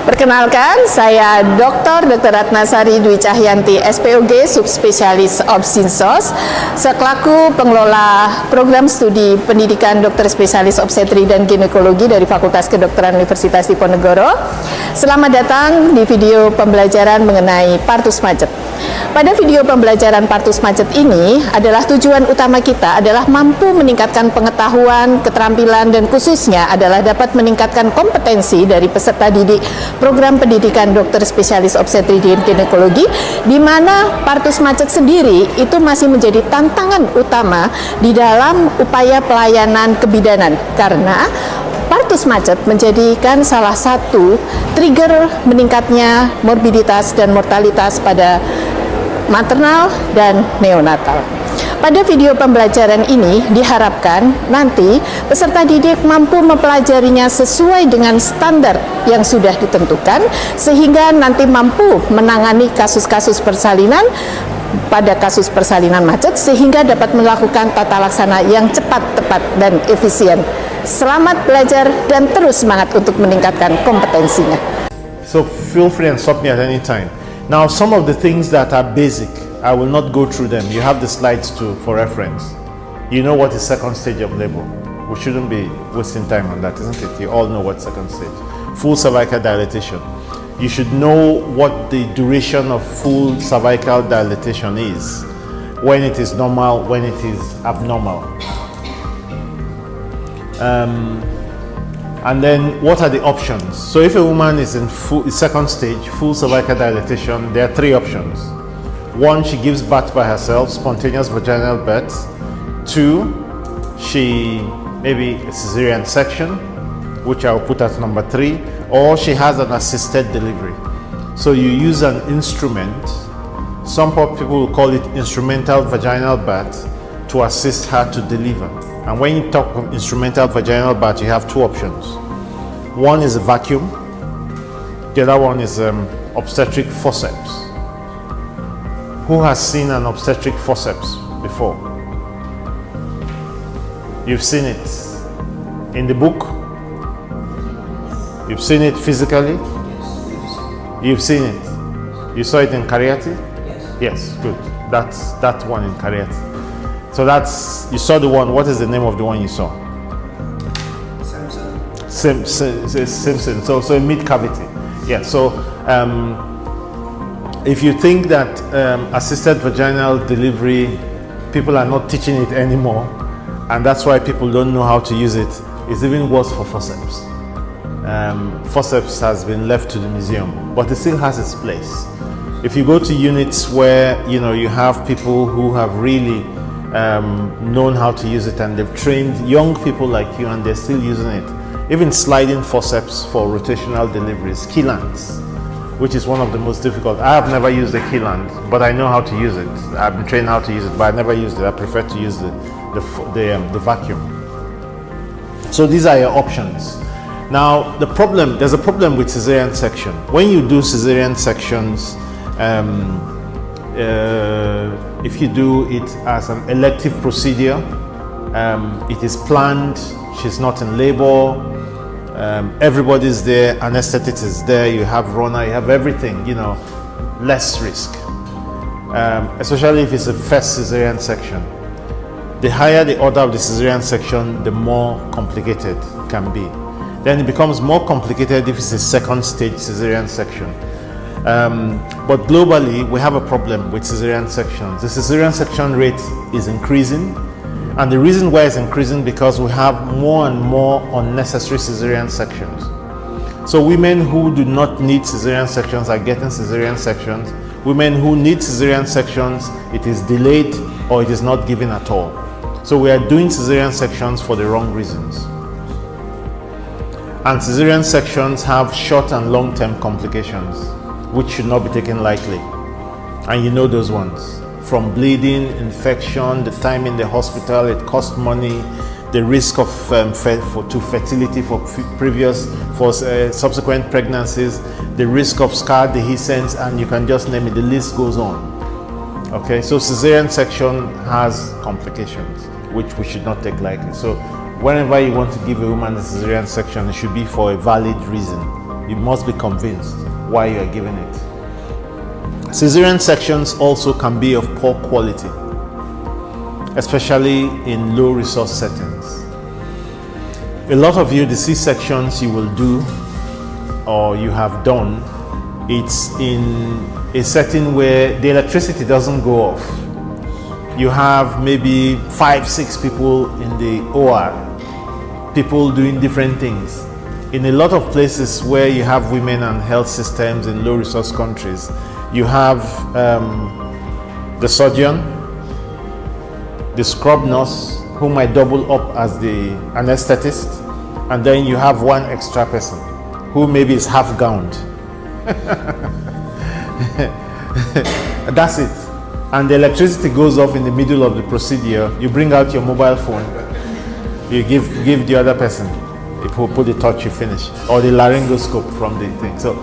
Perkenalkan, saya Dr. Ratnasari Dwi Cahyanti, SPOG, subspesialis Obstinsos, selaku pengelola program studi pendidikan dokter spesialis obstetri dan ginekologi dari Fakultas Kedokteran Universitas Diponegoro. Selamat datang di video pembelajaran mengenai partus macet. Pada video pembelajaran partus macet ini adalah tujuan utama kita adalah mampu meningkatkan pengetahuan, keterampilan, dan khususnya adalah dapat meningkatkan kompetensi dari peserta didik program pendidikan dokter spesialis obstetri dan ginekologi, di mana partus macet sendiri itu masih menjadi tantangan utama di dalam upaya pelayanan kebidanan, karena partus macet menjadikan salah satu trigger meningkatnya morbiditas dan mortalitas pada maternal dan neonatal. Pada video pembelajaran ini diharapkan nanti peserta didik mampu mempelajarinya sesuai dengan standar yang sudah ditentukan, sehingga nanti mampu menangani kasus-kasus persalinan pada kasus persalinan macet, sehingga dapat melakukan tata laksana yang cepat, tepat, dan efisien. Selamat belajar dan terus semangat untuk meningkatkan kompetensinya. So feel free and stop me at any time. Now, some of the things that are basic, I will not go through them. You have the slides too for reference. You know what is second stage of labor. We shouldn't be wasting time on that, isn't it? You all know what second stage. Full cervical dilatation. You should know what the duration of full cervical dilatation is, when it is normal, when it is abnormal. And then what are the options? So if a woman is in second stage, full cervical dilatation, there are three options. One, she gives birth by herself, spontaneous vaginal birth. Two, she maybe a cesarean section, which I'll put as number 3, or she has an assisted delivery. So you use an instrument, some people will call it instrumental vaginal birth, to assist her to deliver. And when you talk of instrumental vaginal birth, you have two options. One is a vacuum, the other one is obstetric forceps. Who has seen an obstetric forceps before? You've seen it in the book? You've seen it physically? You've seen it. You saw it in Karya? Yes, good. That's that one in Karya. So that's, you saw the one. What is the name of the one you saw? Simpson. So a mid cavity. Yeah. So if you think that assisted vaginal delivery, people are not teaching it anymore, and that's why people don't know how to use it, it's even worse for forceps. Forceps has been left to the museum, but it still has its place. If you go to units where you have people who have really known how to use it, and they've trained young people like you, and they're still using it. Even sliding forceps for rotational deliveries, Keylands, which is one of the most difficult. I have never used a Keyland, but I know how to use it. I've been trained how to use it, but I never used it. I prefer to use the vacuum. So these are your options. Now there's a problem with cesarean section. When you do cesarean sections, if you do it as an elective procedure, it is planned, she's not in labor, everybody's there, anesthetist is there, you have runner, you have everything, less risk. Especially if it's a first cesarean section. The higher the order of the cesarean section, the more complicated it can be. Then it becomes more complicated if it's a second stage cesarean section. But globally, we have a problem with cesarean sections. The cesarean section rate is increasing, and the reason why it's increasing because we have more and more unnecessary cesarean sections. So women who do not need cesarean sections are getting cesarean sections. Women who need cesarean sections, it is delayed or it is not given at all. So we are doing cesarean sections for the wrong reasons. And cesarean sections have short and long-term complications, which should not be taken lightly. And you know those ones. From bleeding, infection, the time in the hospital, it costs money, the risk of fertility for subsequent pregnancies, the risk of scar dehiscence, and you can just name it, the list goes on. Okay, so cesarean section has complications, which we should not take lightly. So whenever you want to give a woman a cesarean section, it should be for a valid reason. You must be convinced why you are giving it. Cesarean sections also can be of poor quality, especially in low resource settings. A lot of you, the C-sections you will do or you have done, it's in a setting where the electricity doesn't go off. You have maybe 5-6 people in the OR, people doing different things. In a lot of places where you have women and health systems in low resource countries, you have the surgeon, the scrub nurse, who might double up as the anesthetist, and then you have one extra person who maybe is half gowned. That's it. And the electricity goes off in the middle of the procedure. You bring out your mobile phone, you give the other person, if you put the touch, you finish, or the laryngoscope from the thing. So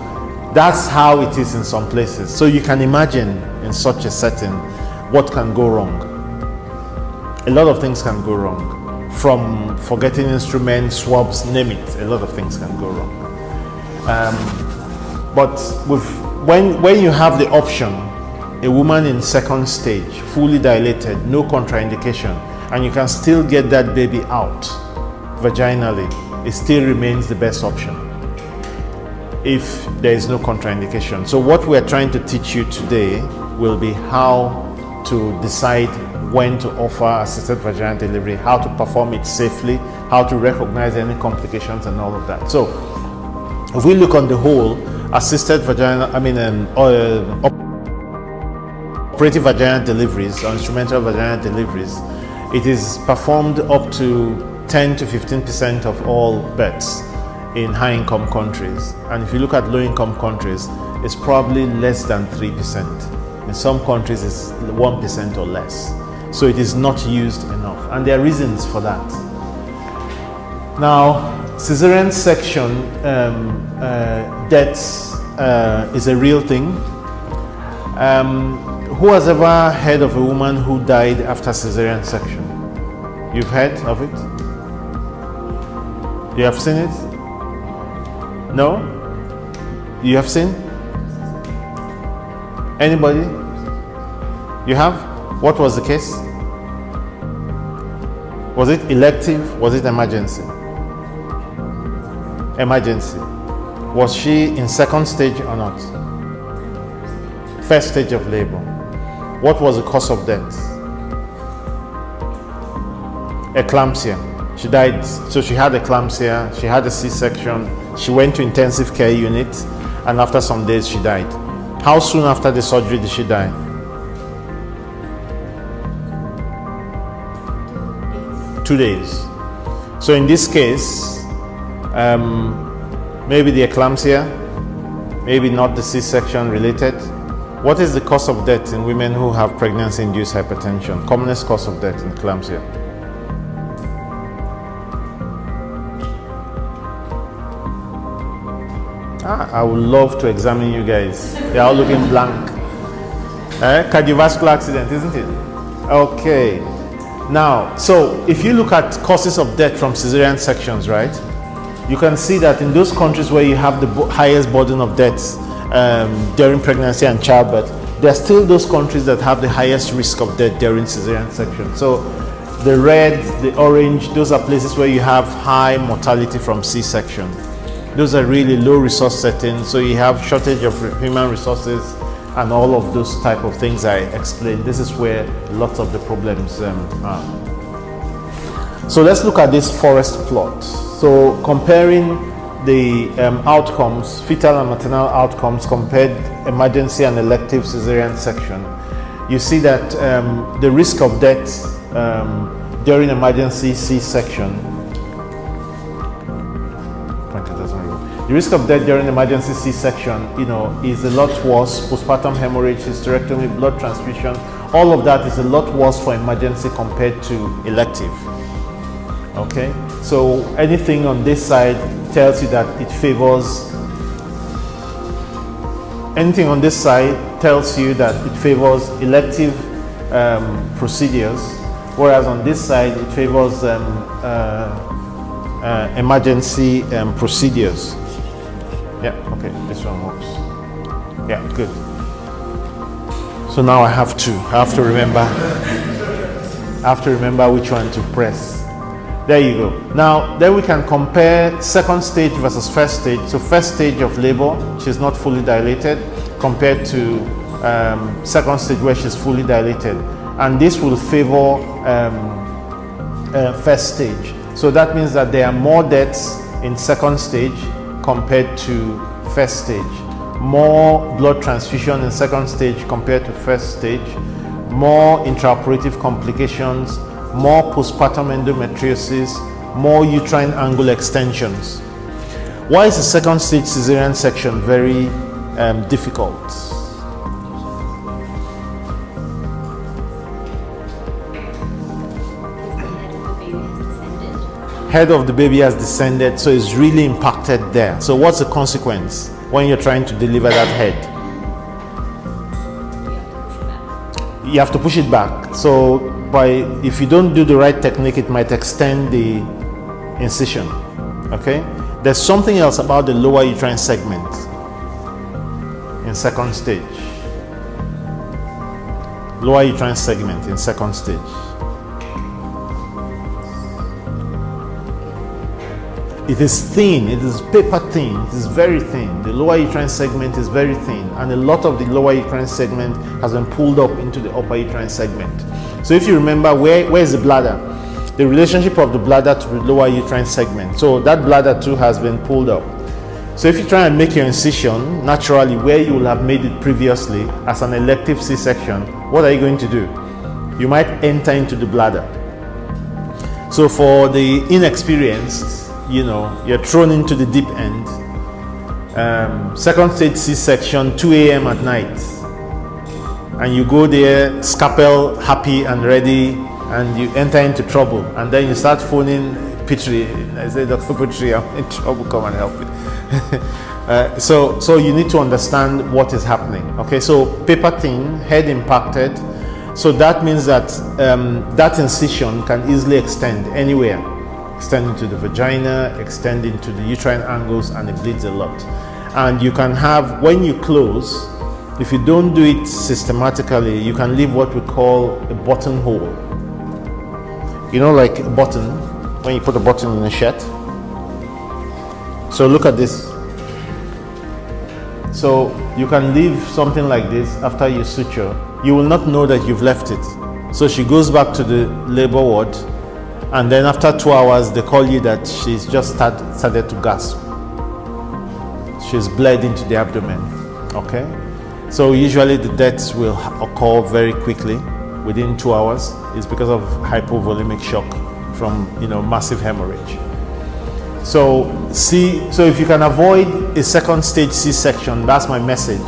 that's how it is in some places. So you can imagine in such a setting what can go wrong. A lot of things can go wrong, from forgetting instruments, swabs, name it. A lot of things can go wrong. But when you have the option, a woman in second stage, fully dilated, no contraindication, and you can still get that baby out vaginally, it still remains the best option if there is no contraindication. So what we're trying to teach you today will be how to decide when to offer assisted vaginal delivery, how to perform it safely, how to recognize any complications and all of that. So if we look on the whole, assisted vaginal, operative vaginal deliveries or instrumental vaginal deliveries, it is performed up to 10 to 15% of all births in high-income countries. And if you look at low-income countries, it's probably less than 3%. In some countries, it's 1% or less. So it is not used enough. And there are reasons for that. Now, cesarean section deaths is a real thing. Who has ever heard of a woman who died after cesarean section? You've heard of it? You have seen it? No? You have seen? Anybody? You have? What was the case? Was it elective? Was it emergency? Emergency. Was she in second stage or not? First stage of labor. What was the cause of death? Eclampsia. She died, so she had eclampsia, she had a C-section, she went to intensive care unit, and after some days she died. How soon after the surgery did she die? 2 days. So in this case, maybe the eclampsia, maybe not the C-section related. What is the cause of death in women who have pregnancy-induced hypertension? Commonest cause of death in eclampsia? I would love to examine you guys. You're all looking blank. Cardiovascular accident, isn't it? Okay. Now, so if you look at causes of death from cesarean sections, right? You can see that in those countries where you have the highest burden of deaths during pregnancy and childbirth, there are still those countries that have the highest risk of death during cesarean section. So the red, the orange, those are places where you have high mortality from C-section. Those are really low resource settings, so you have shortage of human resources and all of those type of things I explained. This is where lots of the problems are. So let's look at this forest plot. So comparing the outcomes, fetal and maternal outcomes, compared emergency and elective cesarean section, you see that the risk of death during emergency C-section, the risk of death during emergency C-section, is a lot worse. Postpartum hemorrhage, hysterectomy, blood transfusion, all of that is a lot worse for emergency compared to elective. Okay, so anything on this side tells you that it favors. Anything on this side tells you that it favors elective procedures, whereas on this side it favors emergency procedures. Yeah, okay, this one works. Yeah, good. So now I have to remember which one to press. There you go. Now, then we can compare second stage versus first stage. So first stage of labor, she's not fully dilated, compared to second stage where she's fully dilated. And this will favor first stage. So that means that there are more deaths in second stage compared to first stage. More blood transfusion in second stage compared to first stage. More intraoperative complications, more postpartum endometriosis, more uterine angle extensions. Why is the second stage cesarean section very difficult? Head of the baby has descended, so it's really impacted there. So what's the consequence when you're trying to deliver that head? You have to push it back. So if you don't do the right technique, it might extend the incision. Okay? There's something else about the lower uterine segment in second stage. Lower uterine segment in second stage. It is thin, it is paper thin, it is very thin. The lower uterine segment is very thin, and a lot of the lower uterine segment has been pulled up into the upper uterine segment. So if you remember, where is the bladder? The relationship of the bladder to the lower uterine segment. So that bladder too has been pulled up. So if you try and make your incision naturally where you will have made it previously as an elective C-section, what are you going to do? You might enter into the bladder. So for the inexperienced, you're thrown into the deep end. Second stage C-section, 2 a.m. at night. And you go there, scalpel happy and ready, and you enter into trouble. And then you start phoning Petrie. I say, Dr. Petrie, I'm in trouble, come and help me. So you need to understand what is happening. Okay, so paper thin, head impacted. So that means that that incision can easily extend anywhere. Extend into the vagina, extend into the uterine angles, and it bleeds a lot. And you can have, when you close, if you don't do it systematically, you can leave what we call a buttonhole. Like a button, when you put a button in a shirt. So look at this. So you can leave something like this after you suture. You will not know that you've left it. So she goes back to the labor ward, and then after 2 hours, they call you that she's just started to gasp. She's bled into the abdomen. Okay? So usually the deaths will occur very quickly, within 2 hours. It's because of hypovolemic shock from massive hemorrhage. So if you can avoid a second stage C-section, that's my message.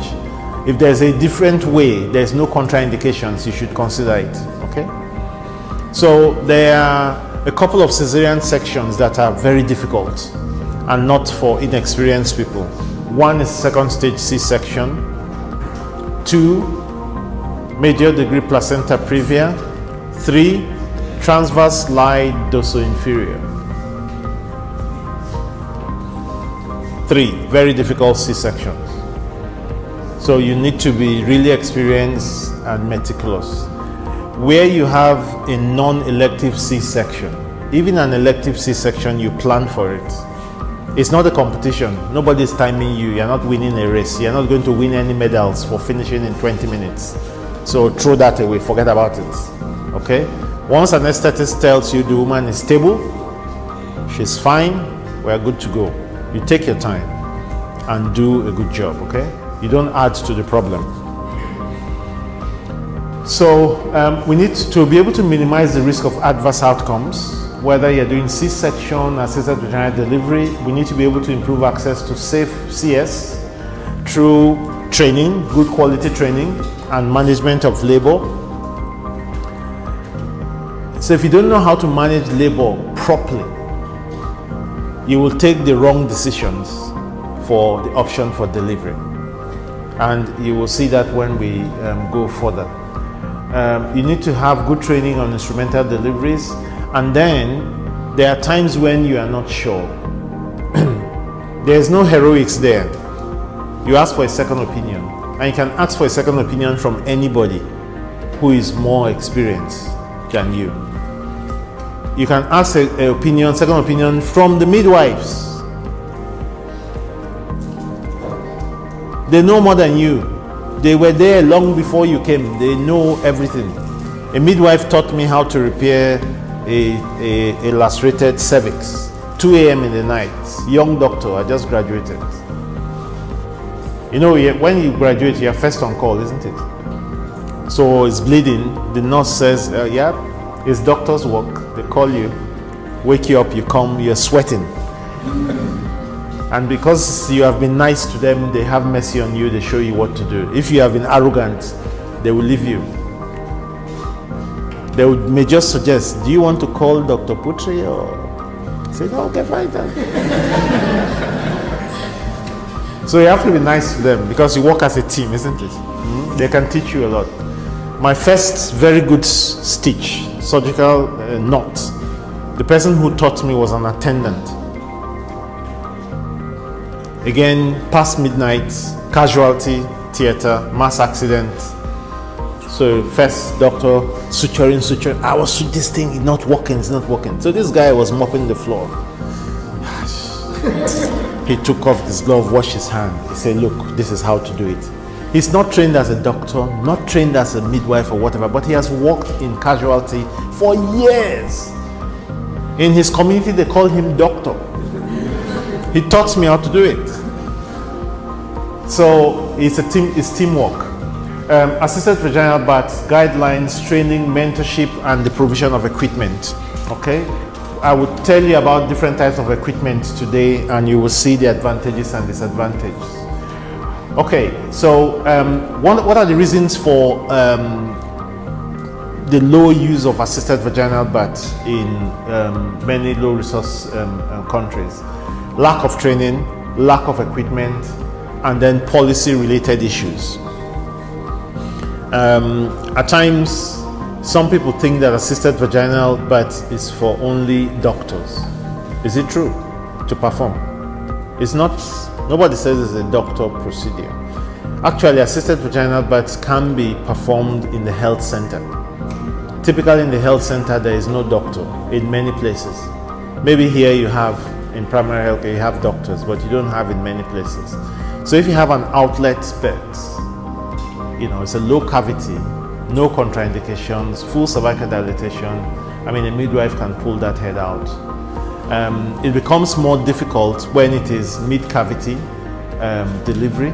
If there's a different way, there's no contraindications, you should consider it. Okay? So there are a couple of cesarean sections that are very difficult and not for inexperienced people. One is second stage C-section. 2, major degree placenta previa. 3, transverse slide dorso-inferior. 3, very difficult C-sections. So you need to be really experienced and meticulous. Where you have a non-elective C-section, even an elective C-section, you plan for it. It's not a competition. Nobody's timing you. You're not winning a race. You're not going to win any medals for finishing in 20 minutes. So throw that away. Forget about it. Okay? Once an anesthetist tells you the woman is stable, she's fine, we're good to go. You take your time and do a good job. Okay? You don't add to the problem. So we need to be able to minimize the risk of adverse outcomes. Whether you're doing C-section, assisted vaginal delivery, we need to be able to improve access to safe CS through training, good quality training, and management of labor. So if you don't know how to manage labor properly, you will take the wrong decisions for the option for delivery. And you will see that when we go further. You need to have good training on instrumental deliveries, and then there are times when you are not sure. There's no heroics there. You ask for a second opinion, and you can ask for a second opinion from anybody who is more experienced than you. You can ask a second opinion from the midwives. They know more than you. They were there long before you came. They know everything. A midwife taught me how to repair a lacerated cervix, 2 a.m. in the night. Young doctor, I just graduated. You know, when you graduate, you're first on call, isn't it? So it's bleeding. The nurse says, yeah, it's doctor's work. They call you, wake you up, you come, you're sweating. And because you have been nice to them, they have mercy on you, they show you what to do. If you have been arrogant, they will leave you. They may just suggest, do you want to call Dr. Putri? Or say, no, okay, fine. So you have to be nice to them because you work as a team, isn't it? Mm-hmm. They can teach you a lot. My first very good stitch, surgical knot, the person who taught me was an attendant. Again, past midnight, casualty, theater, mass accident. So first doctor, suturing. I was this thing, it's not working. So this guy was mopping the floor. He took off his glove, washed his hand. He said, look, this is how to do it. He's not trained as a doctor, not trained as a midwife or whatever, but he has worked in casualty for years. In his community, they call him doctor. He taught me how to do it. So it's teamwork. Assisted vaginal birth, guidelines, training, mentorship, and the provision of equipment. Okay? I would tell you about different types of equipment today, and you will see the advantages and disadvantages. Okay, so what are the reasons for the low use of assisted vaginal birth in many low-resource countries? Lack of training, lack of equipment, and then policy-related issues. At times, some people think that assisted vaginal birth is for only doctors. Is it true to perform? It's not. Nobody says it's a doctor procedure. Actually, assisted vaginal birth can be performed in the health center. Typically in the health center, there is no doctor in many places. Maybe here you have, in primary health care, you have doctors, but you don't have in many places. So if you have an outlet birth, you know, it's a low cavity, no contraindications, full cervical dilatation, I mean, a midwife can pull that head out. It becomes more difficult when it is mid-cavity delivery,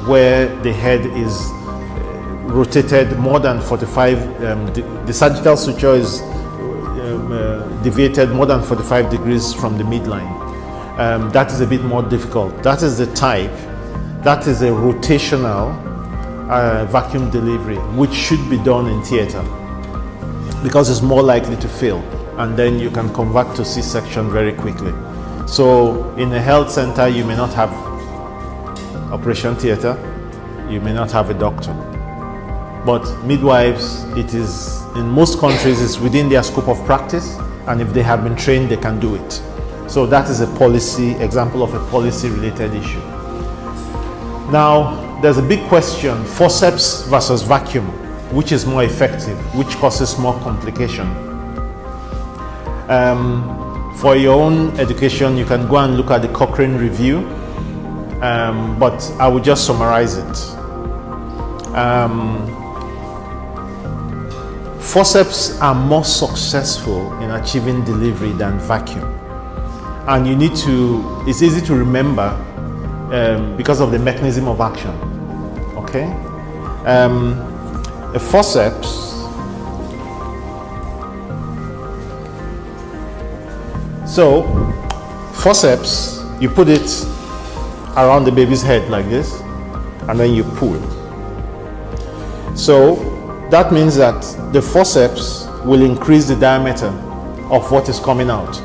where the head is rotated more than 45, the sagittal suture is deviated more than 45 degrees from the midline. That is a bit more difficult. That is the type, that is a rotational vacuum delivery, which should be done in theater because it's more likely to fail, and then you can convert to C-section very quickly. So in a health center, you may not have operation theater, you may not have a doctor. But midwives, it is, in most countries, it's within their scope of practice, and if they have been trained, they can do it. So that is a policy, example of a policy-related issue. Now, there's a big question, forceps versus vacuum. Which is more effective? Which causes more complication? For your own education, you can go and look at the Cochrane review, but I will just summarize it. Forceps are more successful in achieving delivery than vacuum. And you need to, it's easy to remember because of the mechanism of action, okay? A forceps, so forceps, you put it around the baby's head like this, and then you pull. So that means that the forceps will increase the diameter of what is coming out.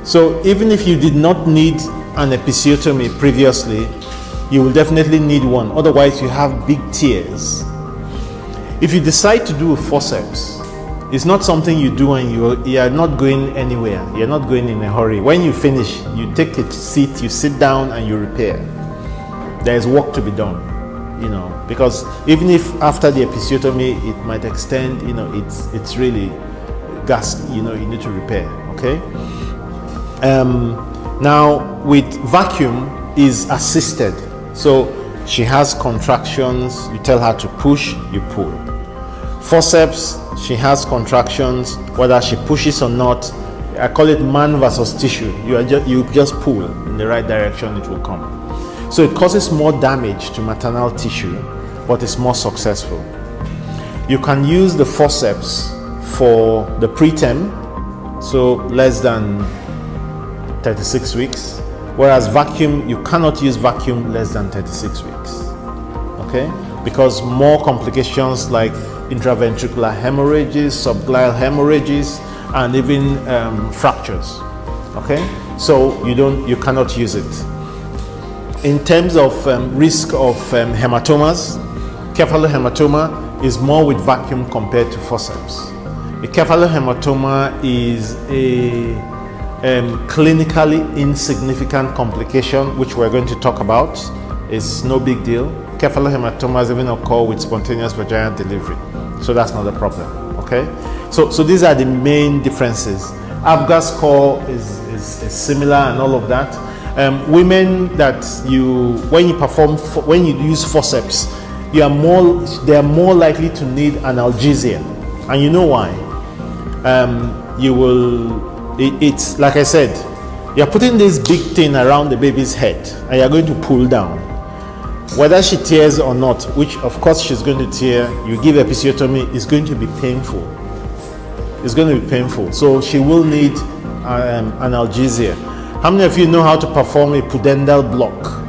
So even if you did not need an episiotomy previously, you will definitely need one, otherwise you have big tears. If you decide to do a forceps it's not something you do and you are not going anywhere. You're not going in a hurry. When you finish, you take a seat, you sit down and you repair. There's work to be done, you know, because even if after the episiotomy it might extend, you know, it's really gas, you know, you need to repair. Okay. Now with vacuum is assisted, so she has contractions, you tell her to push, you pull. Forceps, she has contractions, whether she pushes or not. I call it man versus tissue. You just pull in the right direction, it will come. So it causes more damage to maternal tissue, but it's more successful. You can use the forceps for the preterm, so less than 36 weeks, whereas vacuum, you cannot use vacuum less than 36 weeks, okay? Because more complications like intraventricular hemorrhages, subglial hemorrhages, and even fractures, okay? So you cannot use it. In terms of risk of hematomas, cephalohematoma is more with vacuum compared to forceps. A cephalohematoma is a clinically insignificant complication, which we're going to talk about. It's no big deal. Cephalohematomas even occur with spontaneous vaginal delivery, so that's not a problem. Okay, so these are the main differences. Apgar score is similar and all of that. Women that when you use forceps, they are more likely to need analgesia, and you know why? It's like I said, you're putting this big thing around the baby's head and you're going to pull down. Whether she tears or not, which of course she's going to tear, you give episiotomy, it's going to be painful. It's going to be painful. So she will need analgesia. How many of you know how to perform a pudendal block?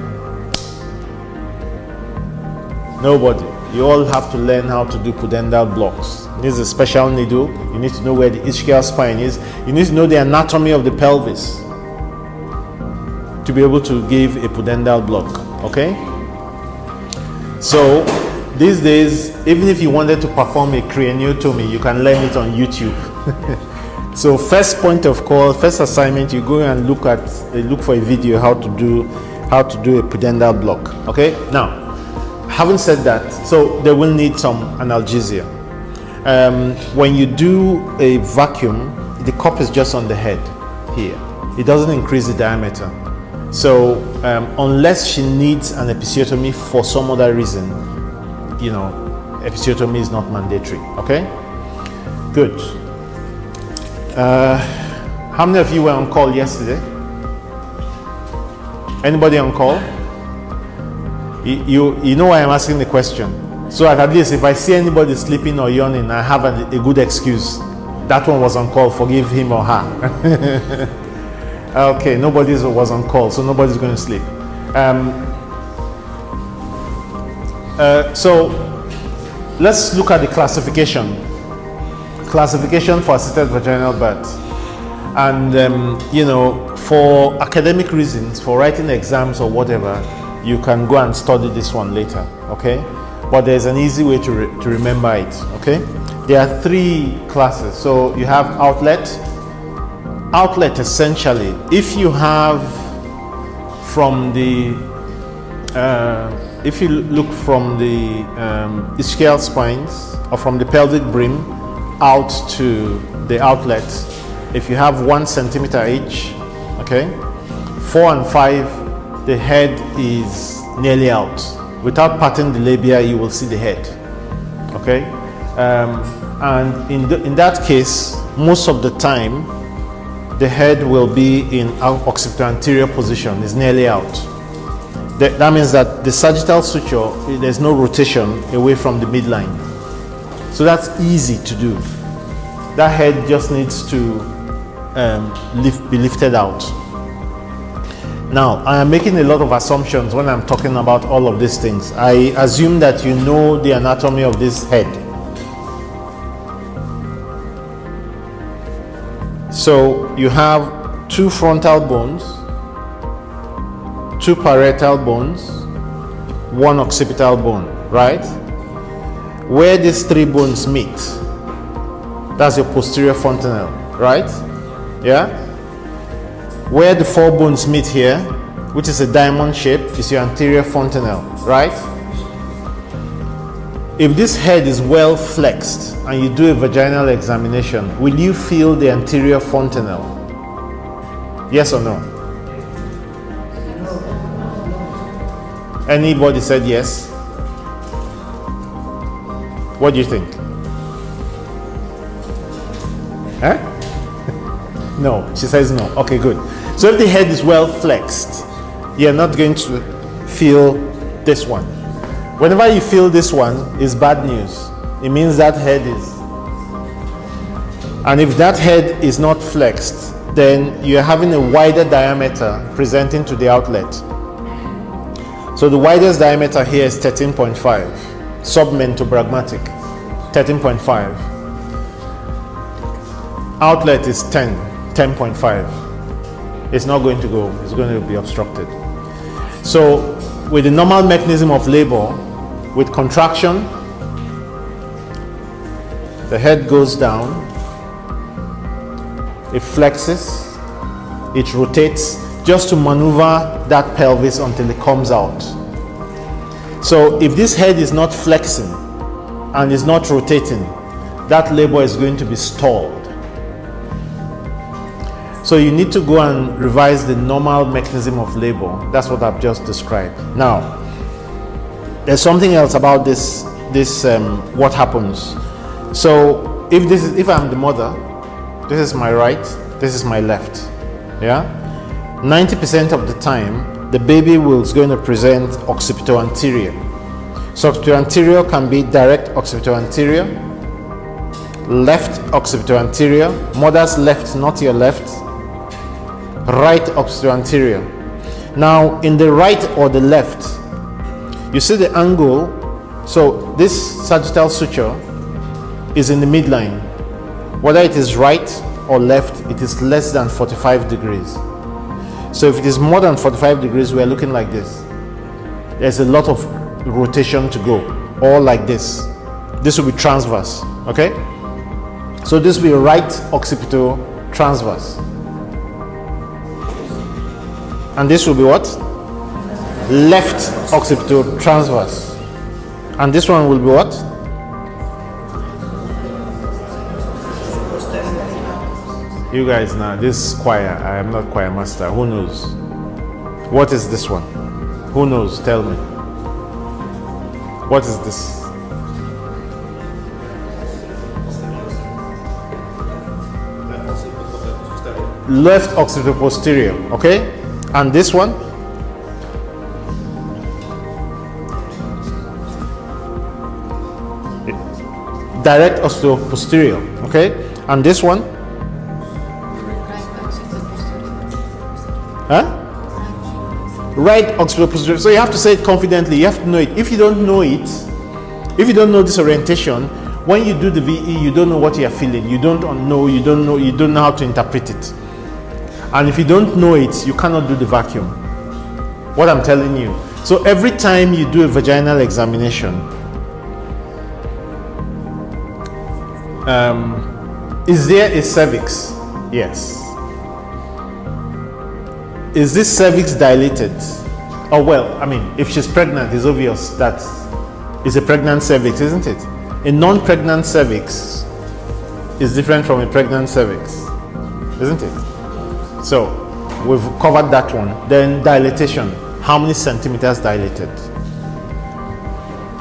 Nobody. You all have to learn how to do pudendal blocks. This is a special needle. You need to know where the ischial spine is. You need to know the anatomy of the pelvis to be able to give a pudendal block. Okay? So these days, even if you wanted to perform a craniotomy, you can learn it on YouTube. So first point of call, first assignment, you go and look for a video how to do a pudendal block. Okay? Now, having said that, so they will need some analgesia. When you do a vacuum, the cup is just on the head here. It doesn't increase the diameter. So unless she needs an episiotomy for some other reason, you know, episiotomy is not mandatory. Okay? Good. How many of you were on call yesterday? Anybody on call? You know why I'm asking the question. So at least if I see anybody sleeping or yawning, I have a good excuse. That one was on call, forgive him or her. Okay, nobody was on call, so nobody's going to sleep. So let's look at the classification. Classification for assisted vaginal birth. And you know, for academic reasons, for writing exams or whatever, you can go and study this one later, okay? But there's an easy way to remember it, okay? There are 3 classes. So you have outlet. Outlet, essentially, if you have from the, if you look from the ischial spines or from the pelvic brim out to the outlet, if you have 1 centimeter each, okay, 4 and 5, the head is nearly out. Without parting the labia, you will see the head. Okay, and in that case, most of the time, the head will be in occipital anterior position. It's nearly out. That means that the sagittal suture, there's no rotation away from the midline. So that's easy to do. That head just needs to be lifted out. Now, I am making a lot of assumptions when I'm talking about all of these things. I assume that you know the anatomy of this head. So you have 2 frontal bones, 2 parietal bones, 1 occipital bone, right? Where these 3 bones meet, That's your posterior fontanelle, right? Yeah? Where the four bones meet here, which is a diamond shape, is your anterior fontanelle, right? If this head is well flexed and you do a vaginal examination, will you feel the anterior fontanelle? Yes or no? Anybody said yes? What do you think? Huh? No, she says no. Okay, good. So if the head is well flexed, you're not going to feel this one. Whenever you feel this one, it's bad news. It means that head is. And if that head is not flexed, then you're having a wider diameter presenting to the outlet. So the widest diameter here is 13.5, submentobragmatic, 13.5. Outlet is 10.5. It's not going to go, it's going to be obstructed. So with the normal mechanism of labor, with contraction, the head goes down, it flexes, it rotates just to maneuver that pelvis until it comes out. So if this head is not flexing and is not rotating, that labor is going to be stalled. So you need to go and revise the normal mechanism of labor. That's what I've just described. Now, there's something else about this what happens. So if I'm the mother, this is my right, this is my left. Yeah? 90% of the time, the baby is going to present occipito-anterior. So occipito-anterior can be direct occipito-anterior, left occipito-anterior, mother's left, not your left, right occipito-anterior. Now, in the right or the left, you see the angle. So this sagittal suture is in the midline. Whether it is right or left, it is less than 45 degrees. So if it is more than 45 degrees, we are looking like this. There's a lot of rotation to go, or like this. This will be transverse, okay? So this will be right occipital transverse. And this will be what? Left occipital transverse. And this one will be what? You guys now, this choir, I am not choir master. Who knows? What is this one? Who knows? Tell me. What is this? Left occipital posterior, okay? And this one? Direct occipital posterior, okay? And this one? Huh? Right occipital posterior. So you have to say it confidently. You have to know it. If you don't know it, if you don't know this orientation, when you do the VE, you don't know what you are feeling. You don't know how to interpret it. And if you don't know it, you cannot do the vacuum. What I'm telling you. So every time you do a vaginal examination, is there a cervix? Yes. Is this cervix dilated? Oh, well, I mean, if she's pregnant, it's obvious that it's a pregnant cervix, isn't it? A non-pregnant cervix is different from a pregnant cervix, isn't it? So, we've covered that one. Then dilatation. How many centimeters dilated?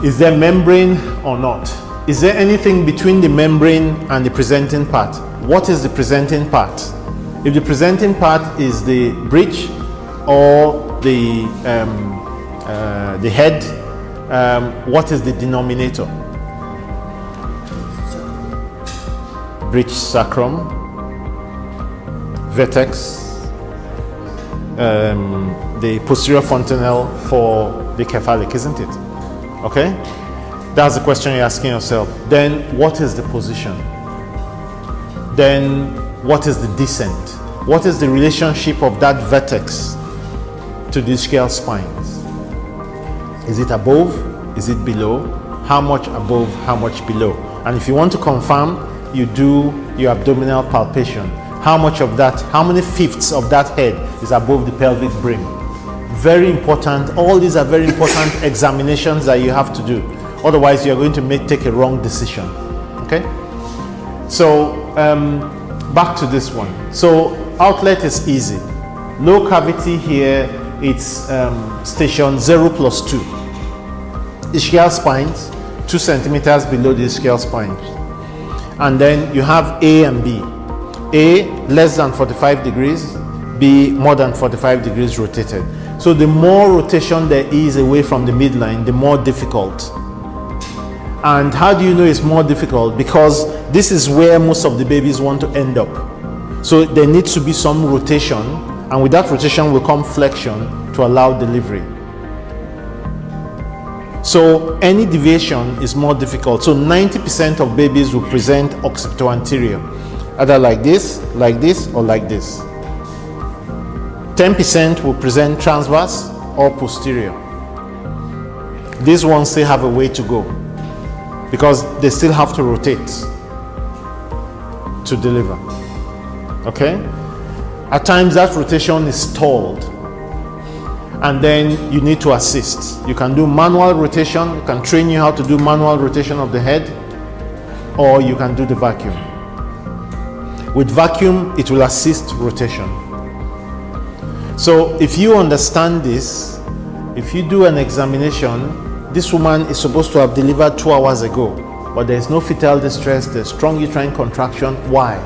Is there membrane or not? Is there anything between the membrane and the presenting part? What is the presenting part? If the presenting part is the breech or the head, what is the denominator? Breech sacrum, vertex, the posterior fontanelle for the cephalic, isn't it? Okay? That's the question you're asking yourself. Then what is the position? Then what is the descent? What is the relationship of that vertex to the ischial spines? Is it above? Is it below? How much above? How much below? And if you want to confirm, you do your abdominal palpation, how much of that, how many fifths of that head is above the pelvic brim? Very important. All these are very important examinations that you have to do. Otherwise, you're going to take a wrong decision. Okay? So, back to this one. So, outlet is easy. Low cavity here, it's station 0 plus 2. Ischial spines, 2 centimeters below the ischial spines. And then you have A and B. A, less than 45 degrees. B, more than 45 degrees rotated. So the more rotation there is away from the midline, the more difficult. And how do you know it's more difficult? Because this is where most of the babies want to end up. So there needs to be some rotation, and with that rotation will come flexion to allow delivery. So any deviation is more difficult. So 90% of babies will present occipito-anterior, either like this, or like this. 10% will present transverse or posterior. These ones still have a way to go because they still have to rotate to deliver. Okay? At times that rotation is stalled, and then you need to assist. You can do manual rotation. You can train you how to do manual rotation of the head, or you can do the vacuum. With vacuum, it will assist rotation. So if you understand this, if you do an examination, this woman is supposed to have delivered 2 hours ago, but there is no fetal distress, there's strong uterine contraction. Why?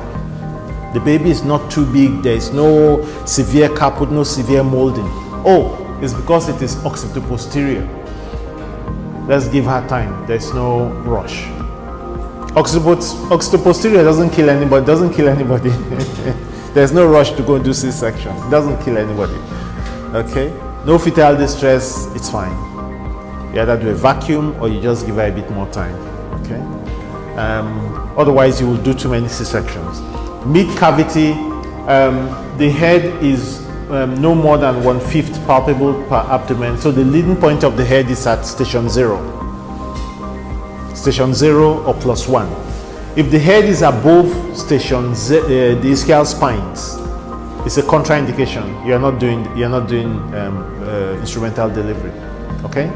The baby is not too big, there is no severe caput, no severe molding. Oh, it's because it is occipito-posterior. Let's give her time, there's no rush. Occipito-posterior doesn't kill anybody. There's no rush to go and do C-section. It doesn't kill anybody. Okay? No fetal distress, it's fine. You either do a vacuum or you just give her a bit more time. Okay? Otherwise, you will do too many C-sections. Mid-cavity, the head is no more than 1/5 palpable per abdomen. So the leading point of the head is at station 0. Station 0 or +1. If the head is above station the ischial spines, it's a contraindication. You're not doing instrumental delivery. Okay?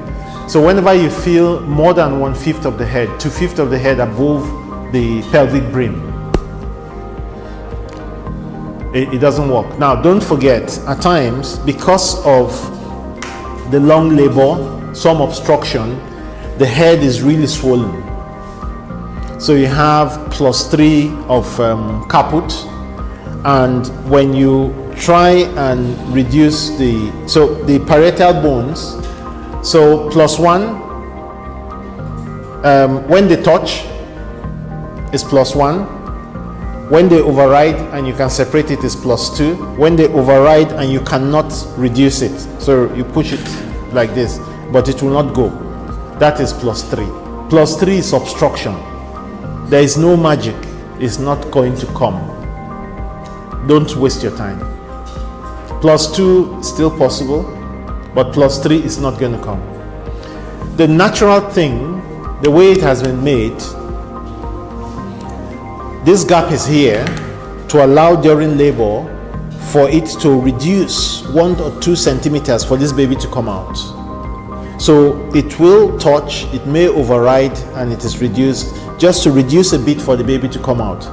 So whenever you feel more than 1/5 of the head, 2/5 of the head above the pelvic brim, it doesn't work. Now, don't forget, at times, because of the long labor, some obstruction, the head is really swollen. So you have +3 of caput, and when you try and reduce the parietal bones, so +1, when they touch, is +1. When they override and you can separate it, is +2. When they override and you cannot reduce it, so you push it like this, but it will not go, that is +3. +3 is obstruction. There is no magic. It's not going to come. Don't waste your time. +2 is still possible, but +3 is not going to come. The natural thing, the way it has been made, this gap is here to allow during labor for it to reduce 1 or 2 centimeters for this baby to come out. So it will touch, it may override, and it is reduced just to reduce a bit for the baby to come out.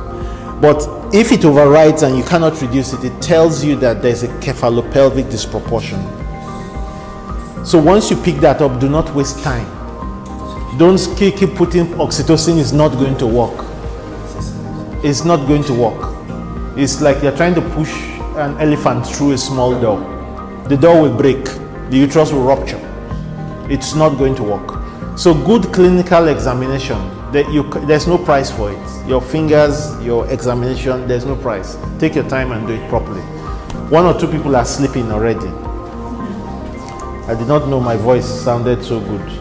But if it overrides and you cannot reduce it, it tells you that there's a cephalopelvic disproportion. So once you pick that up, do not waste time. Don't keep putting oxytocin, is not going to work. It's not going to work. It's like you're trying to push an elephant through a small door. The door will break, the uterus will rupture. It's not going to work. So good clinical examination, there's no price for it. Your fingers, your examination, there's no price. Take your time and do it properly. 1 or 2 people are sleeping already. I did not know my voice sounded so good.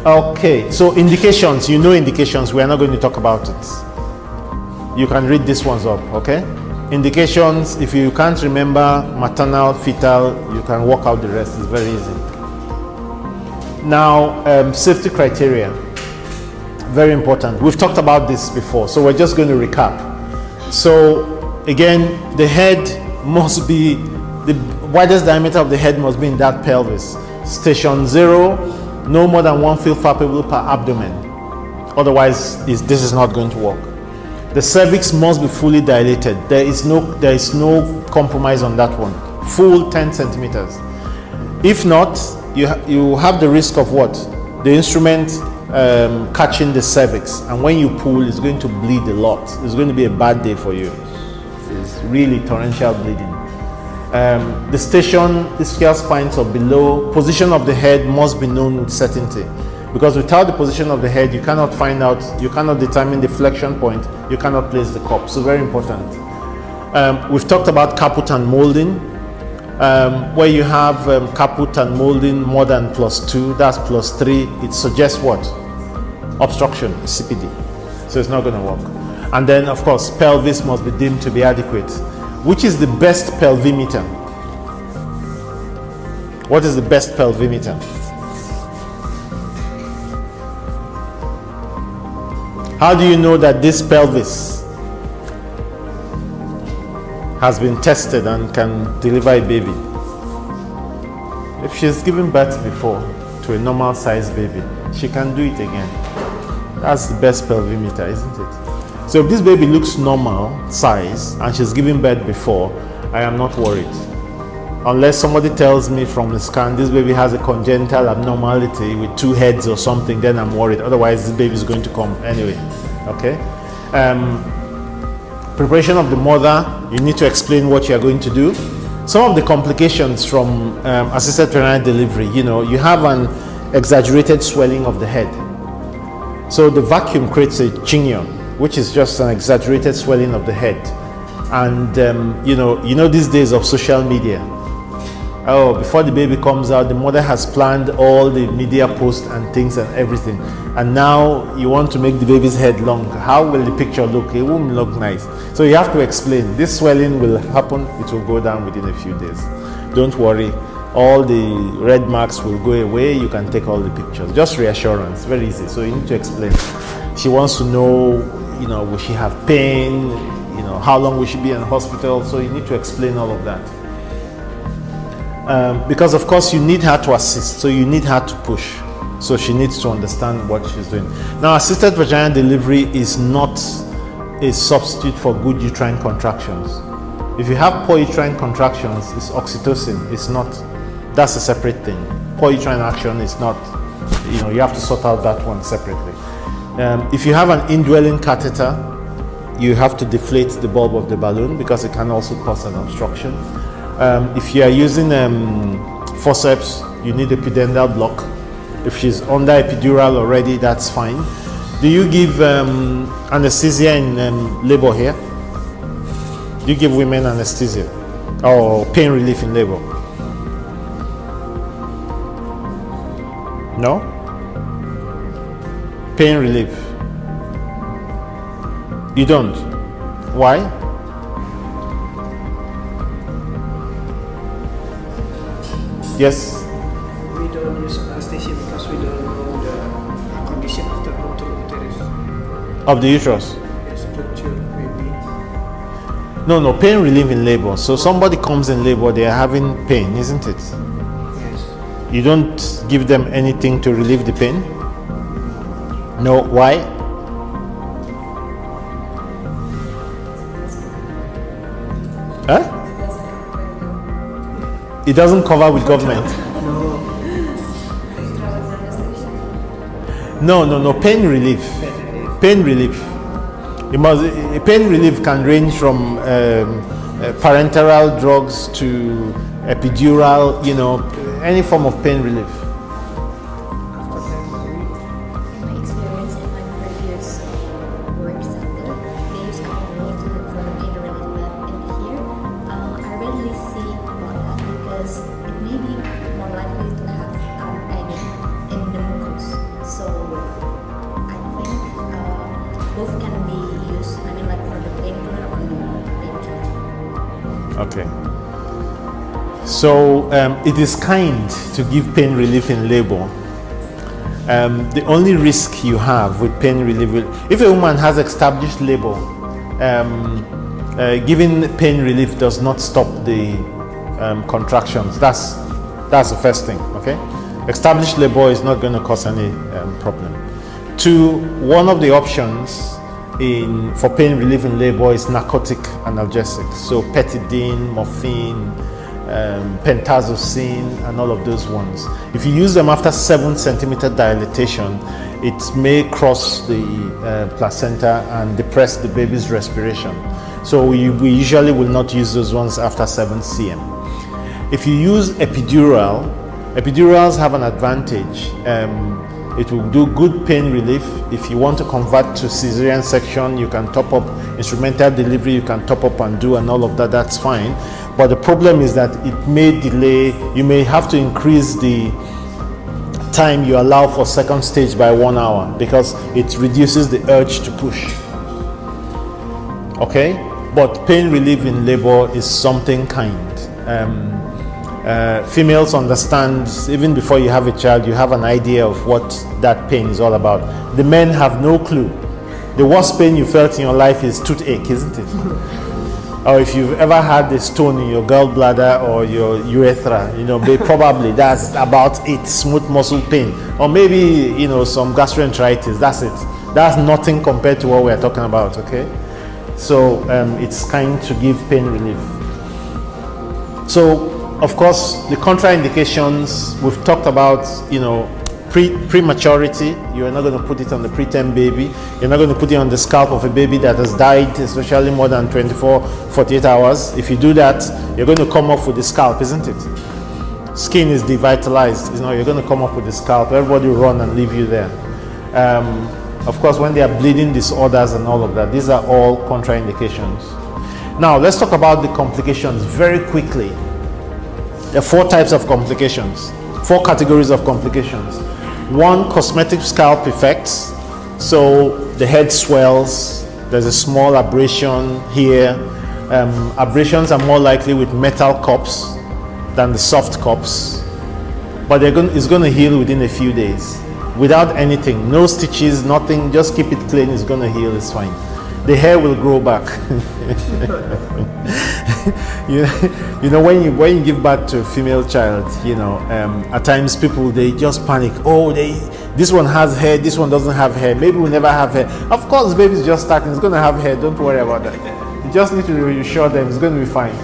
Okay, so indications, you know indications, we are not going to talk about it. You can read these ones up, okay? Indications, if you can't remember maternal, fetal, you can work out the rest, it's very easy. Now, safety criteria. very important. We've talked about this before, so we're just going to recap. So again, the head must be, the widest diameter of the head must be in that pelvis. Station 0, no more than 1 field palpable per abdomen. Otherwise, this is not going to work. The cervix must be fully dilated. There is no compromise on that one. Full 10 centimeters. If not, you have the risk of what? The instrument catching the cervix, and when you pull, it's going to bleed a lot. It's going to be a bad day for you. It's really torrential bleeding. The station, ischial spines or below, position of the head must be known with certainty, because without the position of the head, you cannot find out, you cannot determine the flexion point, you cannot place the cup. So very important. We've talked about caput and molding, where you have caput and molding more than +2, that's +3. It suggests what? Obstruction, CPD. So it's not going to work. And then, of course, pelvis must be deemed to be adequate. Which is the best pelvimeter? What is the best pelvimeter? How do you know that this pelvis has been tested and can deliver a baby? If she's given birth before to a normal sized baby, she can do it again. That's the best pelvimeter, isn't it? So if this baby looks normal size and she's given birth before, I am not worried. Unless somebody tells me from the scan this baby has a congenital abnormality with 2 heads or something, then I'm worried. Otherwise, this baby is going to come anyway. Okay. Preparation of the mother, you need to explain what you are going to do. Some of the complications from assisted prenatal delivery, you have an exaggerated swelling of the head. So the vacuum creates a chignon, which is just an exaggerated swelling of the head. And these days of social media, before the baby comes out, the mother has planned all the media posts and things and everything, and now you want to make the baby's head long. How will the picture look? It won't look nice. So you have to explain, this swelling will happen, it will go down within a few days. Don't worry, all the red marks will go away. You can take all the pictures. Just reassurance, very easy. So you need to explain. She wants to know, will she have pain? How long will she be in hospital? So you need to explain all of that. Because of course you need her to assist, so you need her to push. So she needs to understand what she's doing. Now, assisted vaginal delivery is not a substitute for good uterine contractions. If you have poor uterine contractions, it's oxytocin. It's not. That's a separate thing. Poor uterine action is not. You have to sort out that one separately. If you have an indwelling catheter, you have to deflate the bulb of the balloon because it can also cause an obstruction. If you are using forceps, you need a pudendal block. If she's under epidural already, that's fine. Do you give anesthesia in labor here? Do you give women anesthesia or pain relief in labor? No? Pain relief? You don't? Why? Yes? We don't use anesthesia because we don't know the condition of the uterus. Of the uterus? Yes, structure maybe. No, pain relief in labor. So somebody comes in labor, they are having pain, isn't it? Yes. You don't give them anything to relieve the pain? No, why? Huh? It doesn't cover with government. No, pain relief. Pain relief. Pain relief can range from parenteral drugs to epidural, any form of pain relief. In my experience in my previous work center, they use alcohol for the pain relief, but in here, I rarely see about that because it may be more likely to have agony in the mucus. So I think both can be used. Like for the painkiller or no painkiller. Okay. So it is kind to give pain relief in labor. The only risk you have with pain relief, if a woman has established labor, giving pain relief does not stop the contractions. That's the first thing. Okay, established labor is not going to cause any problem. Two, one of the options for pain relief in labor is narcotic analgesics. So petidine, morphine, pentazocine, and all of those ones. If you use them after 7 centimeter dilatation, it may cross the placenta and depress the baby's respiration. So we usually will not use those ones after 7 cm. If you use epidurals have an advantage. It will do good pain relief. If you want to convert to cesarean section, you can top up instrumental delivery, you can top up and do and all of that, that's fine. But the problem is that it may delay, you may have to increase the time you allow for second stage by 1 hour because it reduces the urge to push. Okay? But pain relief in labor is something kind. Females understand, even before you have a child, you have an idea of what that pain is all about. The men have no clue. The worst pain you felt in your life is toothache, isn't it? Or if you've ever had a stone in your gallbladder or your urethra, probably that's about it, smooth muscle pain. Or maybe, some gastroenteritis, that's it. That's nothing compared to what we're talking about, okay? So it's kind to give pain relief. So, of course, the contraindications, we've talked about, prematurity. You're not going to put it on the preterm baby. You're not going to put it on the scalp of a baby that has died, especially more than 24, 48 hours. If you do that, you're going to come off with the scalp, isn't it? Skin is devitalized. You're going to come up with the scalp. Everybody will run and leave you there. Of course, when they are bleeding disorders and all of that, these are all contraindications. Now, let's talk about the complications very quickly. There are 4 types of complications, 4 categories of complications. 1, cosmetic scalp effects. So the head swells, there's a small abrasion here. Abrasions are more likely with metal cups than the soft cups, but it's going to heal within a few days. Without anything, no stitches, nothing, just keep it clean, it's going to heal, it's fine. The hair will grow back. When you give birth to a female child, at times people, they just panic. Oh, this one has hair, this one doesn't have hair. Maybe we'll never have hair. Of course, the baby's just starting. It's going to have hair. Don't worry about that. You just need to reassure them it's going to be fine.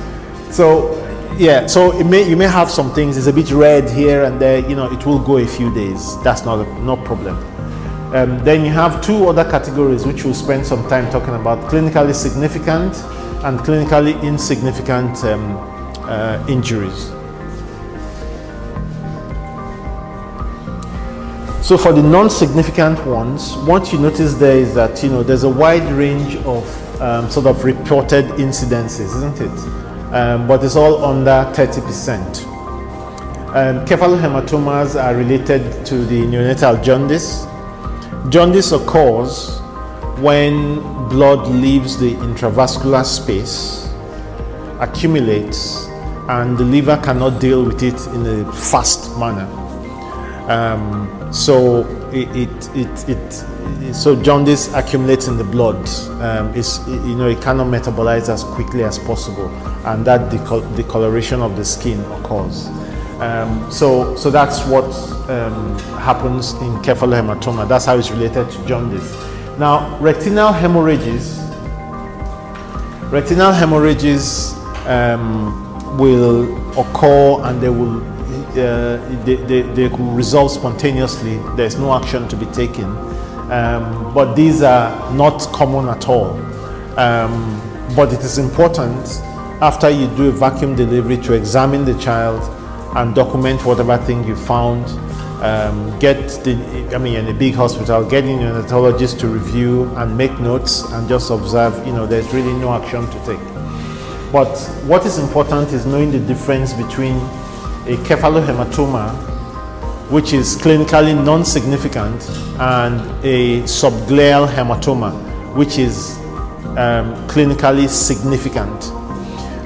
So, yeah. So you may have some things. It's a bit red here and there. It will go a few days. That's no problem. Then you have 2 other categories which we'll spend some time talking about: clinically significant and clinically insignificant injuries. So for the non-significant ones, what you notice there is that there's a wide range of sort of reported incidences, isn't it? But it's all under 30%. Cephalohematomas are related to the neonatal jaundice. Jaundice occurs when blood leaves the intravascular space, accumulates, and the liver cannot deal with it in a fast manner. So so jaundice accumulates in the blood. It cannot metabolize as quickly as possible, and that decoloration of the skin occurs. So that's what happens in cephalohematoma. That's how it's related to jaundice. Now, retinal hemorrhages will occur, and they could resolve spontaneously. There's no action to be taken, but these are not common at all. But it is important after you do a vacuum delivery to examine the child and document whatever thing you found. In a big hospital, get a neonatologist to review and make notes and just observe. There's really no action to take. But what is important is knowing the difference between a cephalohematoma, which is clinically non-significant, and a subgleal hematoma, which is clinically significant.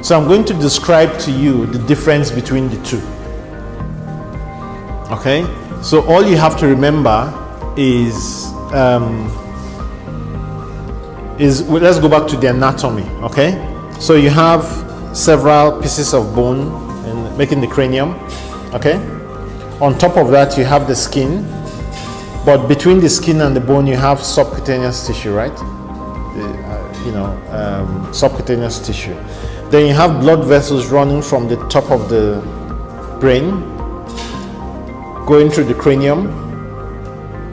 So I'm going to describe to you the difference between the two. Okay? So all you have to remember is well, let's go back to the anatomy. Okay, so you have several pieces of bone in making the cranium. Okay, on top of that you have the skin, but between the skin and the bone you have subcutaneous tissue, right? Subcutaneous tissue. Then you have blood vessels running from the top of the brain, going through the cranium,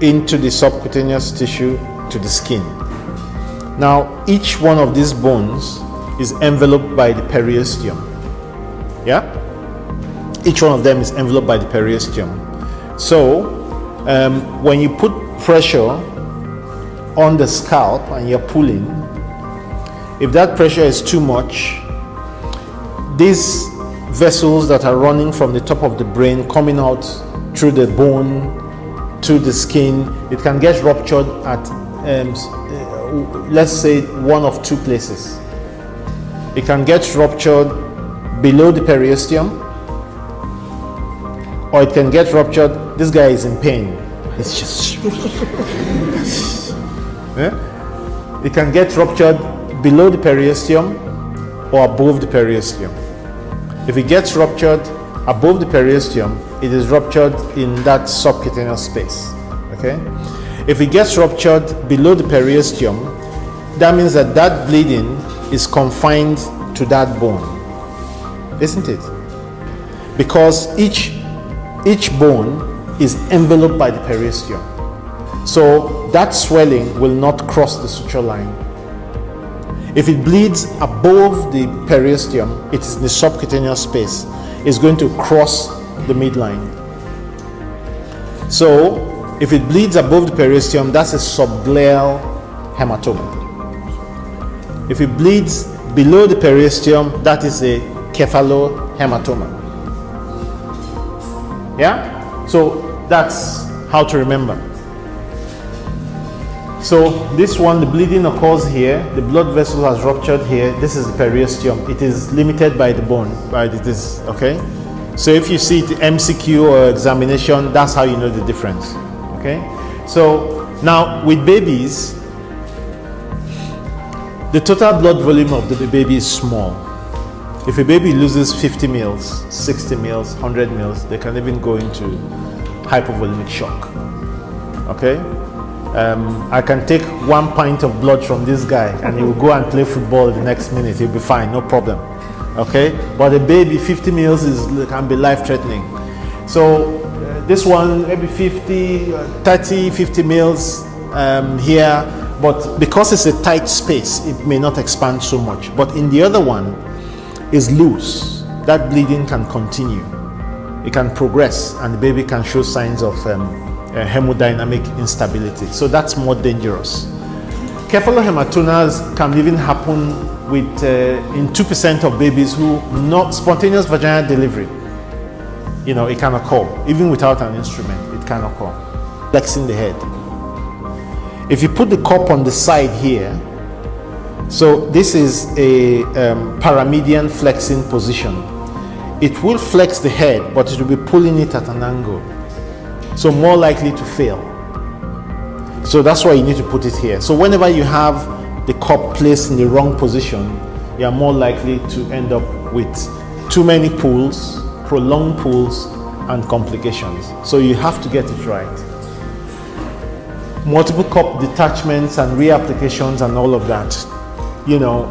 into the subcutaneous tissue to the skin. Now, each one of these bones is enveloped by the periosteum. Yeah? Each one of them is enveloped by the periosteum. So, when you put pressure on the scalp and you're pulling, if that pressure is too much, these vessels that are running from the top of the brain coming out through the bone to the skin, it can get ruptured at let's say one of two places. It can get ruptured below the periosteum, or it can get ruptured. This guy is in pain. It's just yeah? It can get ruptured below the periosteum or above the periosteum. If it gets ruptured above the periosteum, it is ruptured in that subcutaneous space. Okay? If it gets ruptured below the periosteum, that means that that bleeding is confined to that bone, isn't it? Because each bone is enveloped by the periosteum. So that swelling will not cross the suture line. If it bleeds above the periosteum, it is in the subcutaneous space. It's going to cross the midline. So if it bleeds above the periosteum, that's a subgleal hematoma. If it bleeds below the periosteum, that is a cephalohematoma. Yeah? So that's how to remember. So this one, the bleeding occurs here, the blood vessel has ruptured here, this is the periosteum. It is limited by the bone, right? It is, okay? So if you see it MCQ or examination, that's how you know the difference. Okay, so now with babies, the total blood volume of the baby is small. If a baby loses 50 mils, 60 mils, 100 mils, they can even go into hypovolemic shock. Okay, I can take 1 pint of blood from this guy and he will go and play football the next minute. He'll be fine, no problem. Okay, but a baby, 50 mils can be life-threatening. So this one maybe 50 mils here, but because it's a tight space, it may not expand so much. But in the other one is loose, that bleeding can continue. It can progress and the baby can show signs of hemodynamic instability. So that's more dangerous. Cephalohematomas can even happen with in 2% of babies who not spontaneous vaginal delivery. You know, it can occur even without an instrument. It can occur. Flexing the head. If you put the cup on the side here, so this is a paramedian flexing position. It will flex the head, but it will be pulling it at an angle, so more likely to fail. So that's why you need to put it here. So whenever you have the cup placed in the wrong position, you are more likely to end up with too many pulls, prolonged pulls, and complications. So you have to get it right. Multiple cup detachments and reapplications and all of that. You know,